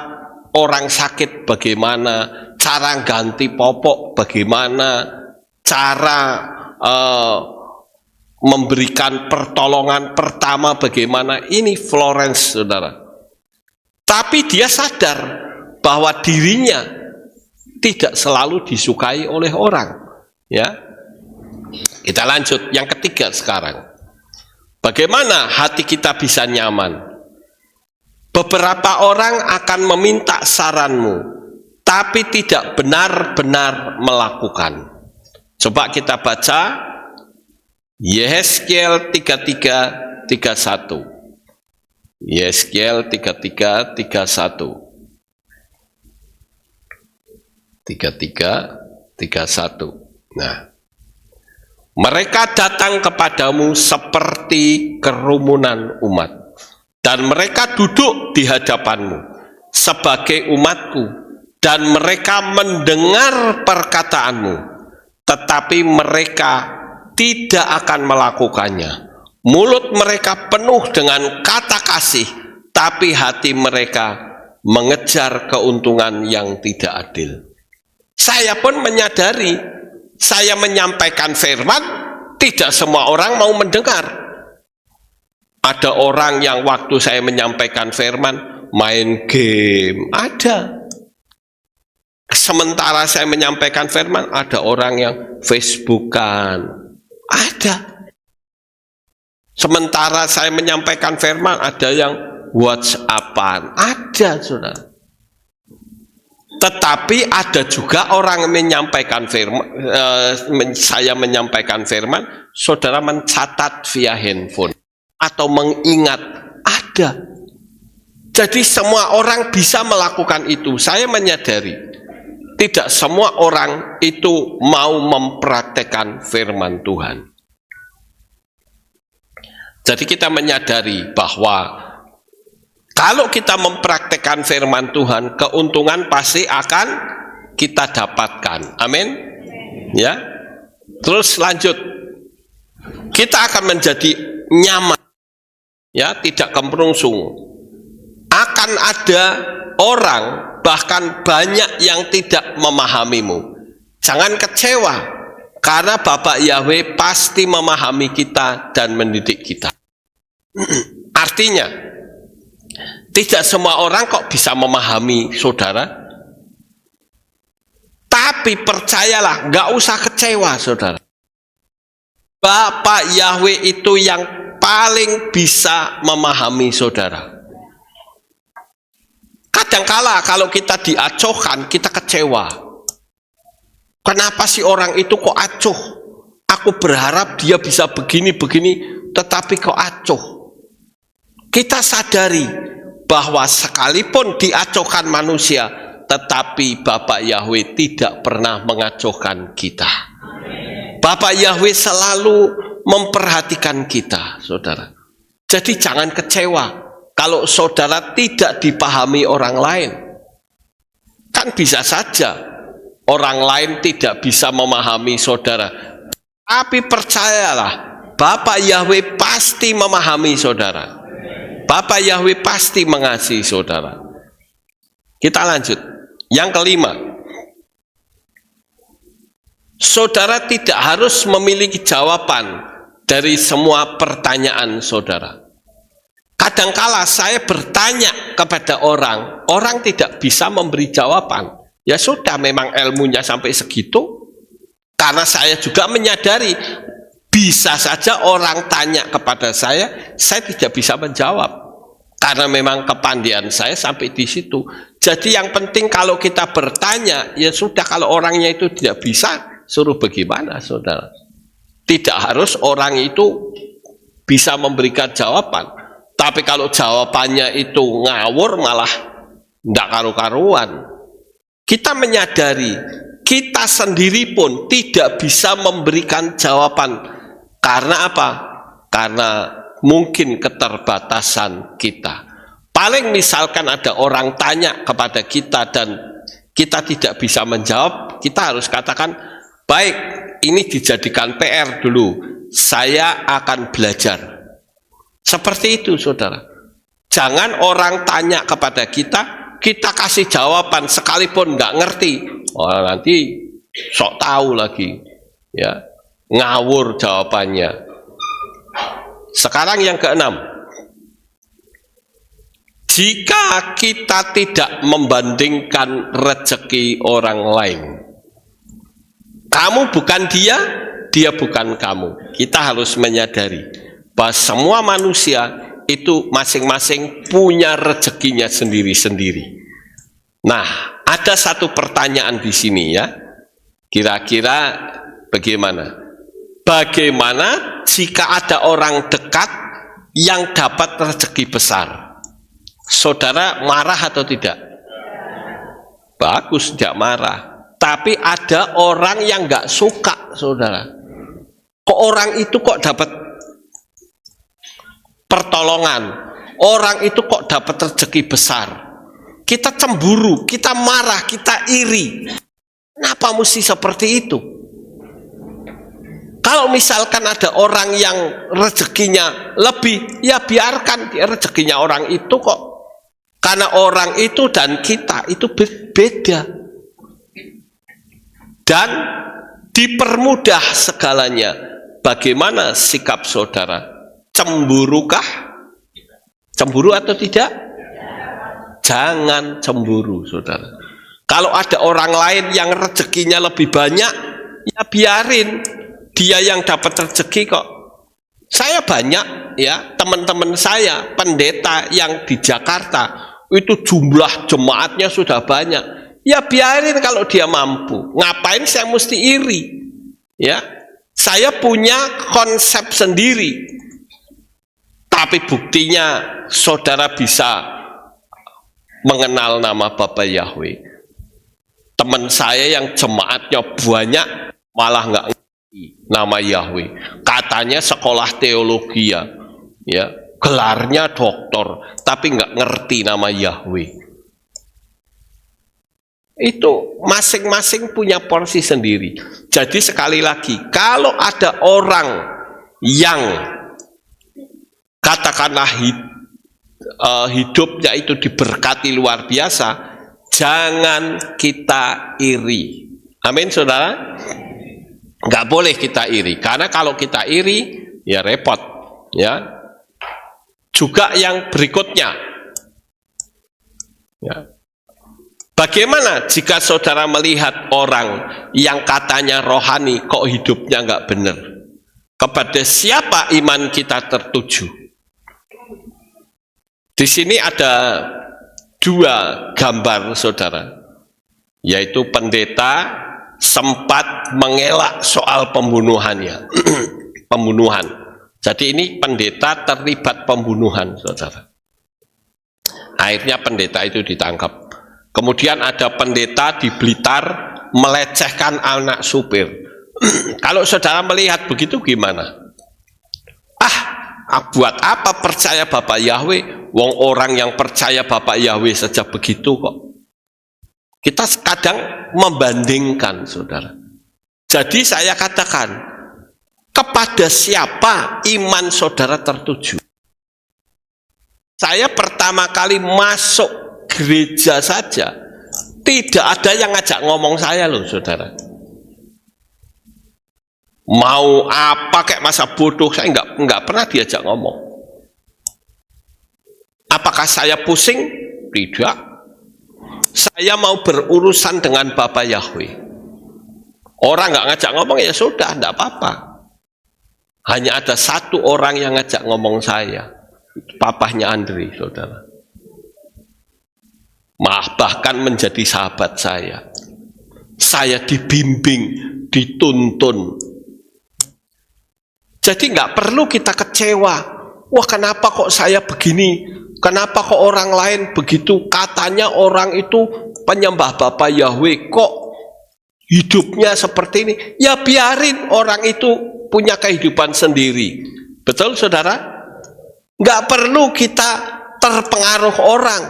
orang sakit bagaimana, cara ganti popok bagaimana, cara memberikan pertolongan pertama bagaimana. Ini Florence, saudara. Tapi dia sadar bahwa dirinya tidak selalu disukai oleh orang. Ya, kita lanjut yang ketiga sekarang. Bagaimana hati kita bisa nyaman? Beberapa orang akan meminta saranmu, tapi tidak benar-benar melakukan. Coba kita baca Yehezkiel 33:31. Yehezkiel 33:31. 33:31. Nah, mereka datang kepadamu seperti kerumunan umat, dan mereka duduk di hadapanmu sebagai umatku, dan mereka mendengar perkataanmu, tetapi mereka tidak akan melakukannya. Mulut mereka penuh dengan kata kasih, tapi hati mereka mengejar keuntungan yang tidak adil. Saya pun menyadari, saya menyampaikan firman, tidak semua orang mau mendengar. Ada orang yang waktu saya menyampaikan firman main game, ada. Sementara saya menyampaikan firman, ada orang yang Facebookan, ada. Sementara saya menyampaikan firman, ada yang WhatsAppan, ada, saudara. Tetapi ada juga orang yang menyampaikan firman, saya menyampaikan firman, saudara mencatat via handphone atau mengingat, ada. Jadi semua orang bisa melakukan itu. Saya menyadari tidak semua orang itu mau mempraktekkan firman Tuhan. Jadi kita menyadari bahwa kalau kita mempraktekkan firman Tuhan, keuntungan pasti akan kita dapatkan. Amin. Ya. Terus lanjut. Kita akan menjadi nyaman. Ya, tidak kemerungsung. akan ada orang, bahkan banyak yang tidak memahamimu. Jangan kecewa, karena Bapak Yahweh pasti memahami kita dan mendidik kita. Artinya, tidak semua orang kok bisa memahami saudara. Tapi percayalah, nggak usah kecewa saudara. Bapak Yahweh itu yang paling bisa memahami saudara. Kadangkala kalau kita diacuhkan, kita kecewa. Kenapa sih orang itu kok acuh? Aku berharap dia bisa begini-begini, tetapi kok acuh. Kita sadari bahwa sekalipun diacuhkan manusia, tetapi Bapak Yahweh tidak pernah mengacuhkan kita. Bapak Yahweh selalu memperhatikan kita, saudara. Jadi jangan kecewa kalau saudara tidak dipahami orang lain. Kan bisa saja orang lain tidak bisa memahami saudara. Tapi percayalah, Bapak Yahweh pasti memahami saudara. Bapak Yahweh pasti mengasihi saudara. Kita lanjut. Yang kelima, saudara tidak harus memiliki jawaban dari semua pertanyaan saudara. Kadangkala saya bertanya kepada orang, orang tidak bisa memberi jawaban. Ya sudah, memang ilmunya sampai segitu. Karena saya juga menyadari, bisa saja orang tanya kepada saya tidak bisa menjawab. Karena memang kepandian saya sampai di situ. Jadi yang penting kalau kita bertanya, ya sudah, kalau orangnya itu tidak bisa, suruh bagaimana saudara. Tidak harus orang itu bisa memberikan jawaban. Tapi kalau jawabannya itu ngawur, malah tidak karu-karuan. Kita menyadari, kita sendiri pun tidak bisa memberikan jawaban. Karena apa? Karena mungkin keterbatasan kita. Paling misalkan ada orang tanya kepada kita dan kita tidak bisa menjawab, kita harus katakan, baik, ini dijadikan PR dulu, saya akan belajar. Seperti itu saudara. Jangan orang tanya kepada kita, kita kasih jawaban sekalipun nggak ngerti. Oh, nanti sok tahu lagi, ya, ngawur jawabannya. Sekarang yang keenam, jika kita tidak membandingkan rezeki orang lain, kamu bukan dia, dia bukan kamu. Kita harus menyadari bahwa semua manusia itu masing-masing punya rezekinya sendiri-sendiri. Nah, ada satu pertanyaan di sini ya. Kira-kira bagaimana? Bagaimana jika ada orang dekat yang dapat rezeki besar? Saudara marah atau tidak? Bagus, tidak marah. Tapi ada orang yang nggak suka, saudara. Kok orang itu kok dapat pertolongan? Orang itu kok dapat rezeki besar? Kita cemburu, kita marah, kita iri. Kenapa mesti seperti itu? Kalau misalkan ada orang yang rezekinya lebih, ya biarkan rezekinya orang itu kok. Karena orang itu dan kita itu beda. Dan dipermudah segalanya. Bagaimana sikap saudara? Cemburukah? Cemburu atau tidak? Jangan cemburu saudara. Kalau ada orang lain yang rezekinya lebih banyak, ya biarin. Dia yang dapat rezeki kok. Saya banyak ya, teman-teman saya pendeta yang di Jakarta itu jumlah jemaatnya sudah banyak. Ya biarin kalau dia mampu. Ngapain saya mesti iri? Ya, saya punya konsep sendiri. Tapi buktinya saudara bisa mengenal nama Bapak Yahweh. Teman saya yang jemaatnya banyak malah nggak nama Yahweh. Katanya sekolah teologi ya, gelarnya doktor, tapi nggak ngerti nama Yahweh. Itu masing-masing punya porsi sendiri. Jadi sekali lagi, kalau ada orang yang katakanlah hidupnya itu diberkati luar biasa, jangan kita iri. Amin, saudara. Nggak boleh kita iri, karena kalau kita iri ya repot. Ya. Juga yang berikutnya, ya. Bagaimana jika saudara melihat orang yang katanya rohani kok hidupnya nggak benar? Kepada siapa iman kita tertuju? Di sini ada dua gambar, saudara, yaitu pendeta sempat mengelak soal pembunuhannya, pembunuhan. Jadi ini pendeta terlibat pembunuhan, saudara. Akhirnya pendeta itu ditangkap. Kemudian ada pendeta di Blitar melecehkan anak supir. Kalau saudara melihat begitu gimana? Buat apa percaya Bapak Yahweh? Wong orang yang percaya Bapak Yahweh saja begitu kok. Kita kadang membandingkan, saudara. Jadi saya katakan, kepada siapa iman saudara tertuju? Saya pertama kali masuk gereja saja, tidak ada yang ngajak ngomong saya loh, saudara. Mau apa kayak masa bodoh, saya nggak pernah diajak ngomong. Apakah saya pusing? Tidak. Saya mau berurusan dengan Bapak Yahweh. Orang nggak ngajak ngomong ya sudah, nggak apa-apa. Hanya ada satu orang yang ngajak ngomong saya, papahnya Andri, saudara. Bahkan menjadi sahabat saya. Saya dibimbing, dituntun. Jadi nggak perlu kita kecewa. Wah, kenapa kok saya begini? Kenapa kok orang lain begitu? Katanya orang itu penyembah Bapak Yahweh, kok hidupnya seperti ini? Ya biarin orang itu punya kehidupan sendiri. Betul, saudara? Nggak perlu kita terpengaruh orang.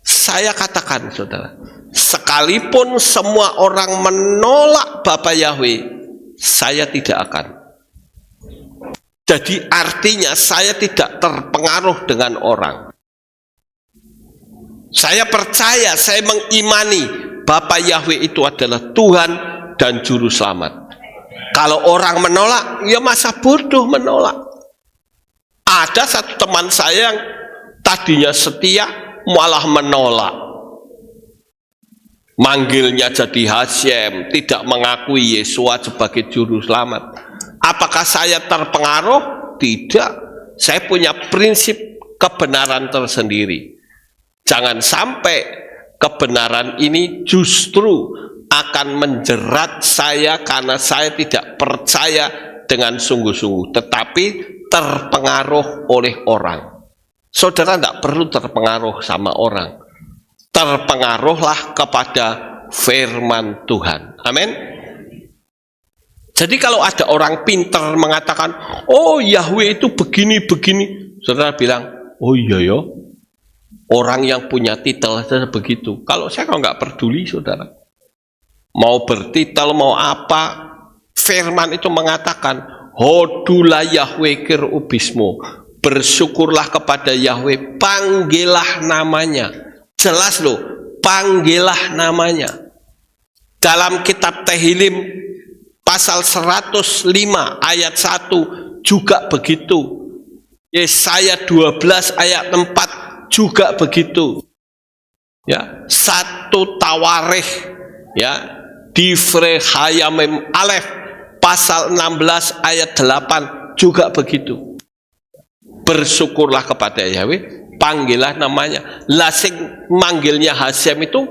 Saya katakan, saudara, sekalipun semua orang menolak Bapak Yahweh, saya tidak akan. Jadi artinya saya tidak terpengaruh dengan orang. Saya percaya, saya mengimani Bapak Yahweh itu adalah Tuhan dan Juru Selamat. Kalau orang menolak, ya masa bodoh menolak. Ada satu teman saya yang tadinya setia, malah menolak. Manggilnya jadi Hashem, tidak mengakui Yesua sebagai Juru Selamat. Apakah saya terpengaruh? Tidak. Saya punya prinsip kebenaran tersendiri. Jangan sampai kebenaran ini justru akan menjerat saya karena saya tidak percaya dengan sungguh-sungguh, tetapi terpengaruh oleh orang. Saudara tidak perlu terpengaruh sama orang. Terpengaruhlah kepada firman Tuhan. Amin. Jadi kalau ada orang pintar mengatakan, oh Yahweh itu begini-begini, saudara bilang, oh iya ya, orang yang punya titel saja begitu. Kalau saya kalau nggak peduli, saudara, mau bertitel mau apa, firman itu mengatakan, hodula Yahweh kirubismo, bersyukurlah kepada Yahweh, panggillah namanya. Jelas loh, panggillah namanya. Dalam kitab Tehillim pasal 105 ayat 1 juga begitu. Yesaya 12 ayat 4 juga begitu. Ya, satu Tawarikh ya, Divrei Hayamim Alef pasal 16 ayat 8 juga begitu. Bersyukurlah kepada Yahweh, panggillah namanya. Lah sing manggilnya Hashem itu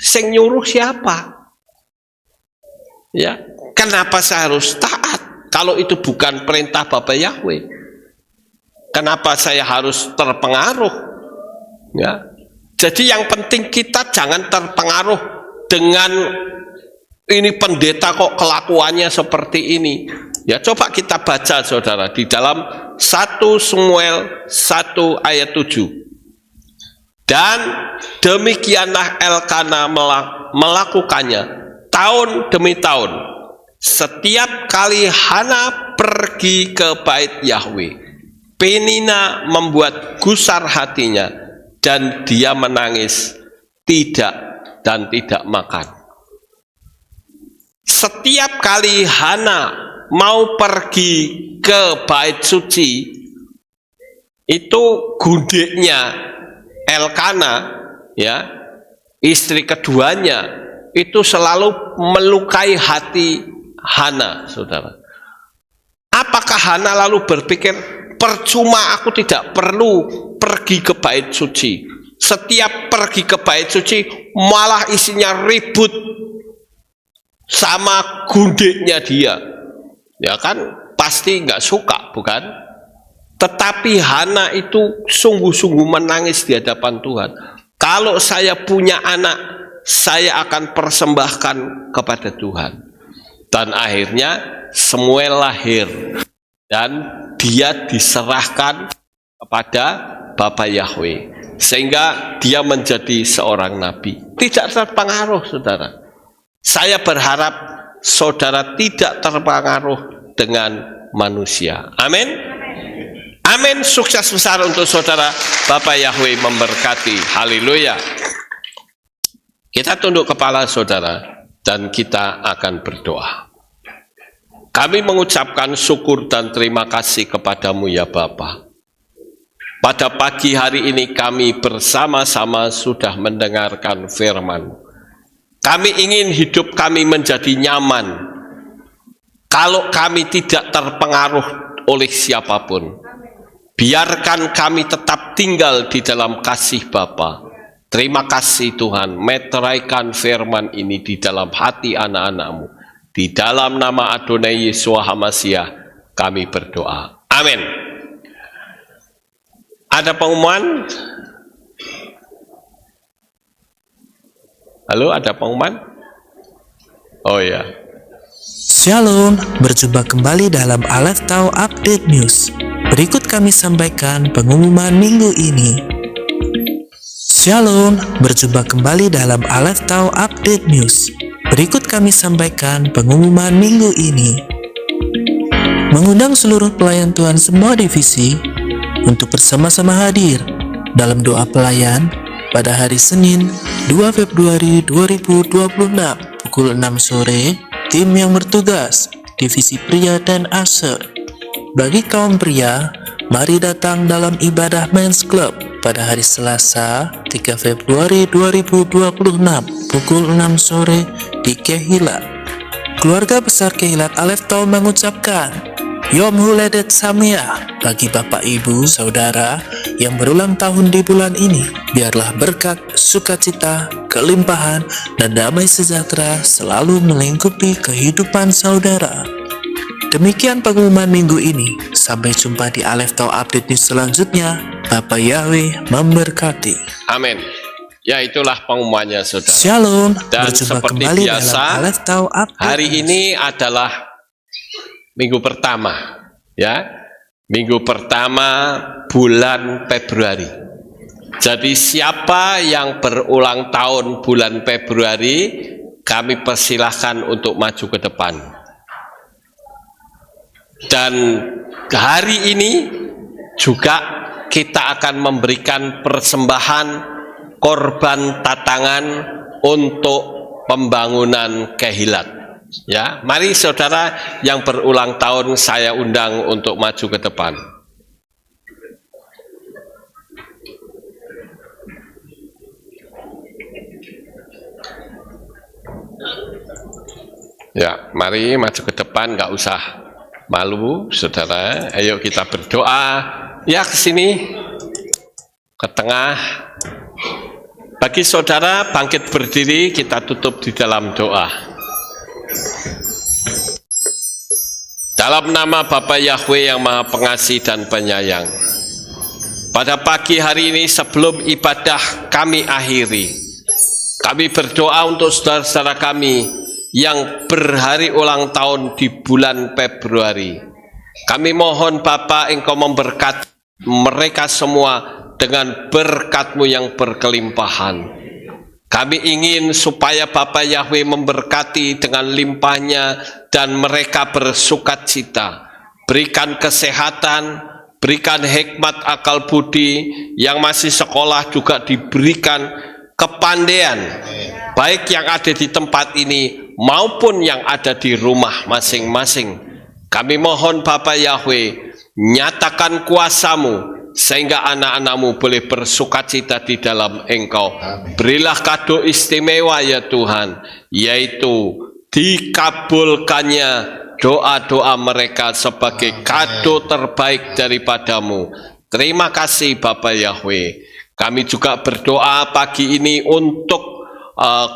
sing nyuruh siapa? Ya, kenapa saya harus taat kalau itu bukan perintah Bapak Yahweh? Kenapa saya harus terpengaruh? Ya. Jadi yang penting kita jangan terpengaruh dengan ini pendeta kok kelakuannya seperti ini. Ya, coba kita baca, saudara, di dalam 1 Samuel 1 ayat 7. Dan demikianlah Elkana melakukannya tahun demi tahun. Setiap kali Hana pergi ke bait Yahweh, Penina membuat gusar hatinya dan dia menangis tidak makan. Setiap kali Hana mau pergi ke bait suci, itu gundeknya Elkana, ya, istri keduanya, itu selalu melukai hati Hana, saudara. Apakah Hana lalu berpikir, percuma aku tidak perlu pergi ke bait suci. Setiap pergi ke bait suci malah isinya ribut sama gundeknya dia. Ya kan, pasti nggak suka, bukan? Tetapi Hana itu sungguh-sungguh menangis di hadapan Tuhan. Kalau saya punya anak, saya akan persembahkan kepada Tuhan. Dan akhirnya Samuel lahir dan dia diserahkan kepada Bapa Yahweh, sehingga dia menjadi seorang nabi. Tidak terpengaruh, saudara. Saya berharap saudara tidak terpengaruh dengan manusia. Amin. Amin. Sukses besar untuk saudara. Bapa Yahweh memberkati. Haleluya. Kita tunduk kepala, saudara, dan kita akan berdoa. Kami mengucapkan syukur dan terima kasih kepadamu ya Bapa. Pada pagi hari ini kami bersama-sama sudah mendengarkan firman. Kami ingin hidup kami menjadi nyaman kalau kami tidak terpengaruh oleh siapapun. Biarkan kami tetap tinggal di dalam kasih Bapa. Terima kasih Tuhan, meteraikan firman ini di dalam hati anak-anak-Mu. Di dalam nama Adonai Yesus HaMasiah kami berdoa. Amin. Ada pengumuman? Halo, ada pengumuman? Oh ya. Shalom, berjumpa kembali dalam Aleph Tau Update News. Berikut kami sampaikan pengumuman minggu ini. Shalom, berjumpa kembali dalam Aleph Tau Update News. Berikut kami sampaikan pengumuman minggu ini. Mengundang seluruh pelayan Tuhan semua divisi untuk bersama-sama hadir dalam doa pelayan pada hari Senin 2 Februari 2026 pukul 6 sore. Tim yang bertugas divisi pria dan Asher. Bagi kaum pria, mari datang dalam ibadah Men's Club pada hari Selasa 3 Februari 2026 pukul 6 sore di Kehilat. Keluarga besar Kehilat Aleph Tau mengucapkan Yom Huledet Sameach bagi Bapak Ibu Saudara yang berulang tahun di bulan ini. Biarlah berkat, sukacita, kelimpahan, dan damai sejahtera selalu melingkupi kehidupan saudara. Demikian pengumuman minggu ini. Sampai jumpa di Aleph Tau Update News selanjutnya. Bapak Yahweh memberkati. Amin. Ya, itulah pengumumannya, saudara. Shalom. Dan berjumpa seperti kembali biasa, dalam Aleph Tau Update hari News. ini adalah minggu pertama, ya, minggu pertama bulan Februari. Jadi siapa yang berulang tahun bulan Februari, kami persilahkan untuk maju ke depan. Dan hari ini juga kita akan memberikan persembahan korban tatangan untuk pembangunan Kehilat. Ya, mari saudara yang berulang tahun saya undang untuk maju ke depan. Ya, mari maju ke depan, nggak usah malu, saudara. Ayo kita berdoa. Ya, ke sini, ke tengah. Bagi saudara bangkit berdiri, kita tutup di dalam doa. Dalam nama Bapa Yahweh yang Maha Pengasih dan Penyayang, pada pagi hari ini sebelum ibadah kami akhiri, kami berdoa untuk saudara-saudara kami yang berhari ulang tahun di bulan Februari. Kami mohon Bapa, Engkau memberkati mereka semua dengan berkat-Mu yang berkelimpahan. Kami ingin supaya Bapa Yahweh memberkati dengan limpahnya dan mereka bersukacita. Berikan kesehatan, berikan hikmat akal budi, yang masih sekolah juga diberikan kepandaian, baik yang ada di tempat ini maupun yang ada di rumah masing-masing. Kami mohon Bapa Yahweh, nyatakan kuasa-Mu sehingga anak-anak-Mu boleh bersukacita di dalam Engkau. Berilah kado istimewa ya Tuhan, yaitu dikabulkannya doa-doa mereka sebagai kado terbaik daripada-Mu. Terima kasih Bapa Yahweh. Kami juga berdoa pagi ini untuk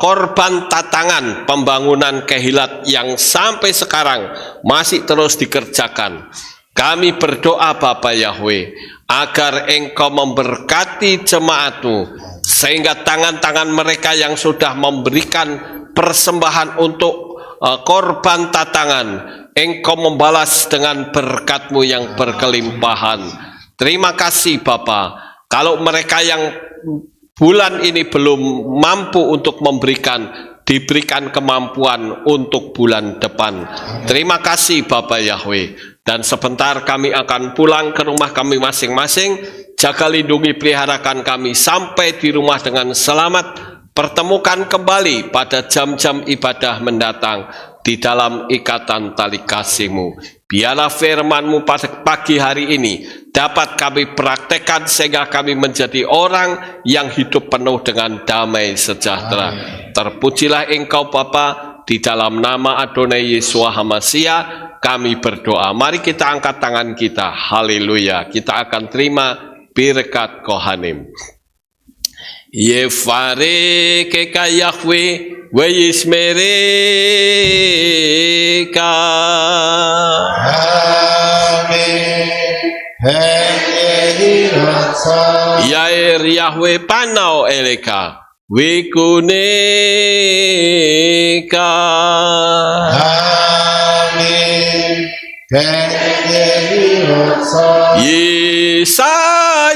korban tatangan pembangunan Kehilat yang sampai sekarang masih terus dikerjakan. Kami berdoa Bapa Yahweh, agar Engkau memberkati jemaat-Mu, sehingga tangan-tangan mereka yang sudah memberikan persembahan untuk korban tatangan, Engkau membalas dengan berkat-Mu yang berkelimpahan. Terima kasih Bapa. Kalau mereka yang bulan ini belum mampu untuk memberikan, diberikan kemampuan untuk bulan depan. Terima kasih Bapa Yahweh. Dan sebentar kami akan pulang ke rumah kami masing-masing. Jaga lindungi peliharakan kami sampai di rumah dengan selamat. Pertemukan kembali pada jam-jam ibadah mendatang di dalam ikatan tali kasih-Mu. Biarlah firman-Mu pada pagi hari ini dapat kami praktekkan sehingga kami menjadi orang yang hidup penuh dengan damai sejahtera. Terpujilah Engkau Bapa, di dalam nama Adonai Yeshua HaMashiach kami berdoa. Mari kita angkat tangan kita. Haleluya. Kita akan terima berkat Kohanim. Yefare keka Yahweh wa yismereka. Amen. Yair Yahweh panau eleka wikuneka. Amen. Yesa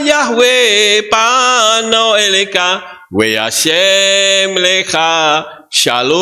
Yahweh panau eleka we Hashem lecha shalom.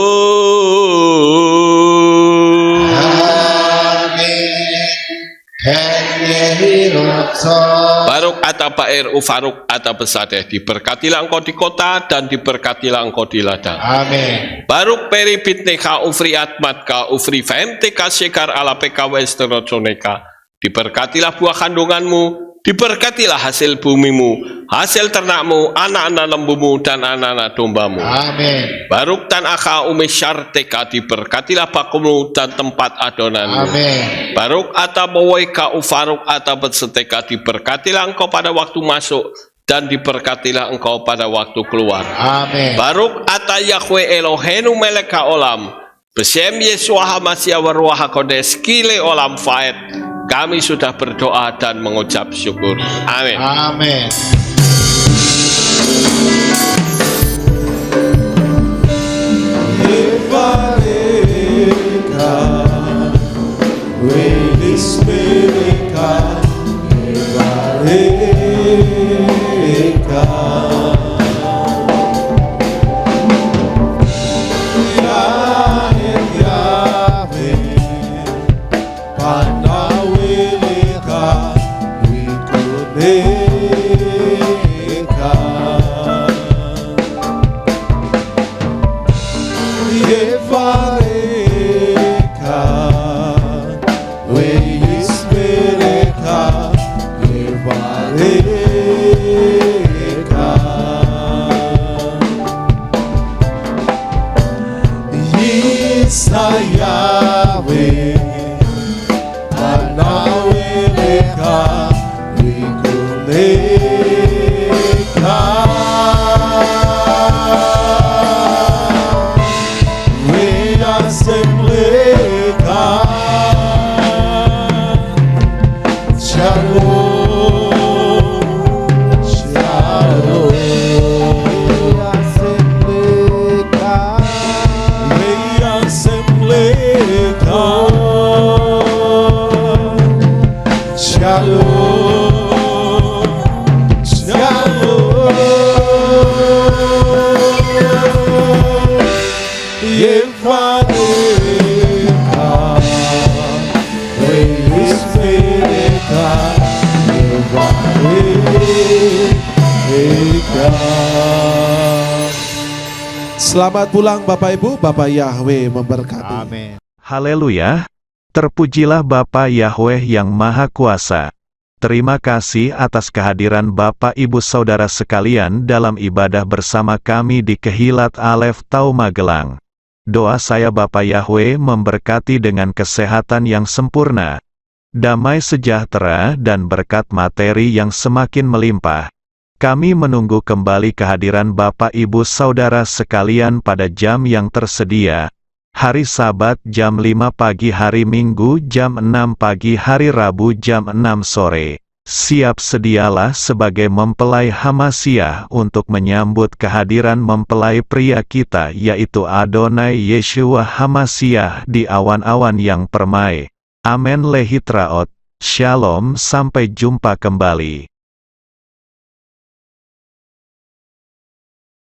Baruk atau Bair Ufaruk atau Besadeh, diberkatilah engkau di kota dan diberkatilah engkau di ladang. Amin. Baruk peribit neka ufri atmatka ufri femteka sekar ala peka westerotroneka, diberkatilah buah kandunganmu, diberkatilah hasil bumimu, hasil ternakmu, anak-anak lembumu dan anak-anak dombamu. Amin. Baruk tan akha umisyarteka, diberkatilah bakumu dan tempat adonanmu. Amin. Baruk atabawaika ufaruk atabatseteka, diberkatilah engkau pada waktu masuk dan diberkatilah engkau pada waktu keluar. Amin. Baruk ata Yahweh Elohenu meleka olam, besem Yeshua HaMashiach waruah hakodes kile olam faed. Kami sudah berdoa dan mengucap syukur. Amin. Amin. Selamat pulang Bapak Ibu, Bapak Yahweh memberkati. Amin. Haleluya! Terpujilah Bapa Yahweh yang Maha Kuasa. Terima kasih atas kehadiran Bapak Ibu Saudara sekalian dalam ibadah bersama kami di Kehilat Alef Tau Magelang. Doa saya Bapa Yahweh memberkati dengan kesehatan yang sempurna, damai sejahtera dan berkat materi yang semakin melimpah. Kami menunggu kembali kehadiran Bapak Ibu Saudara sekalian pada jam yang tersedia. Hari Sabat jam 5 pagi, hari Minggu jam 6 pagi, hari Rabu jam 6 sore. Siap sedialah sebagai mempelai Hamasiah untuk menyambut kehadiran mempelai pria kita yaitu Adonai Yeshua Hamasiah di awan-awan yang permai. Amen lehitraot. Shalom, sampai jumpa kembali.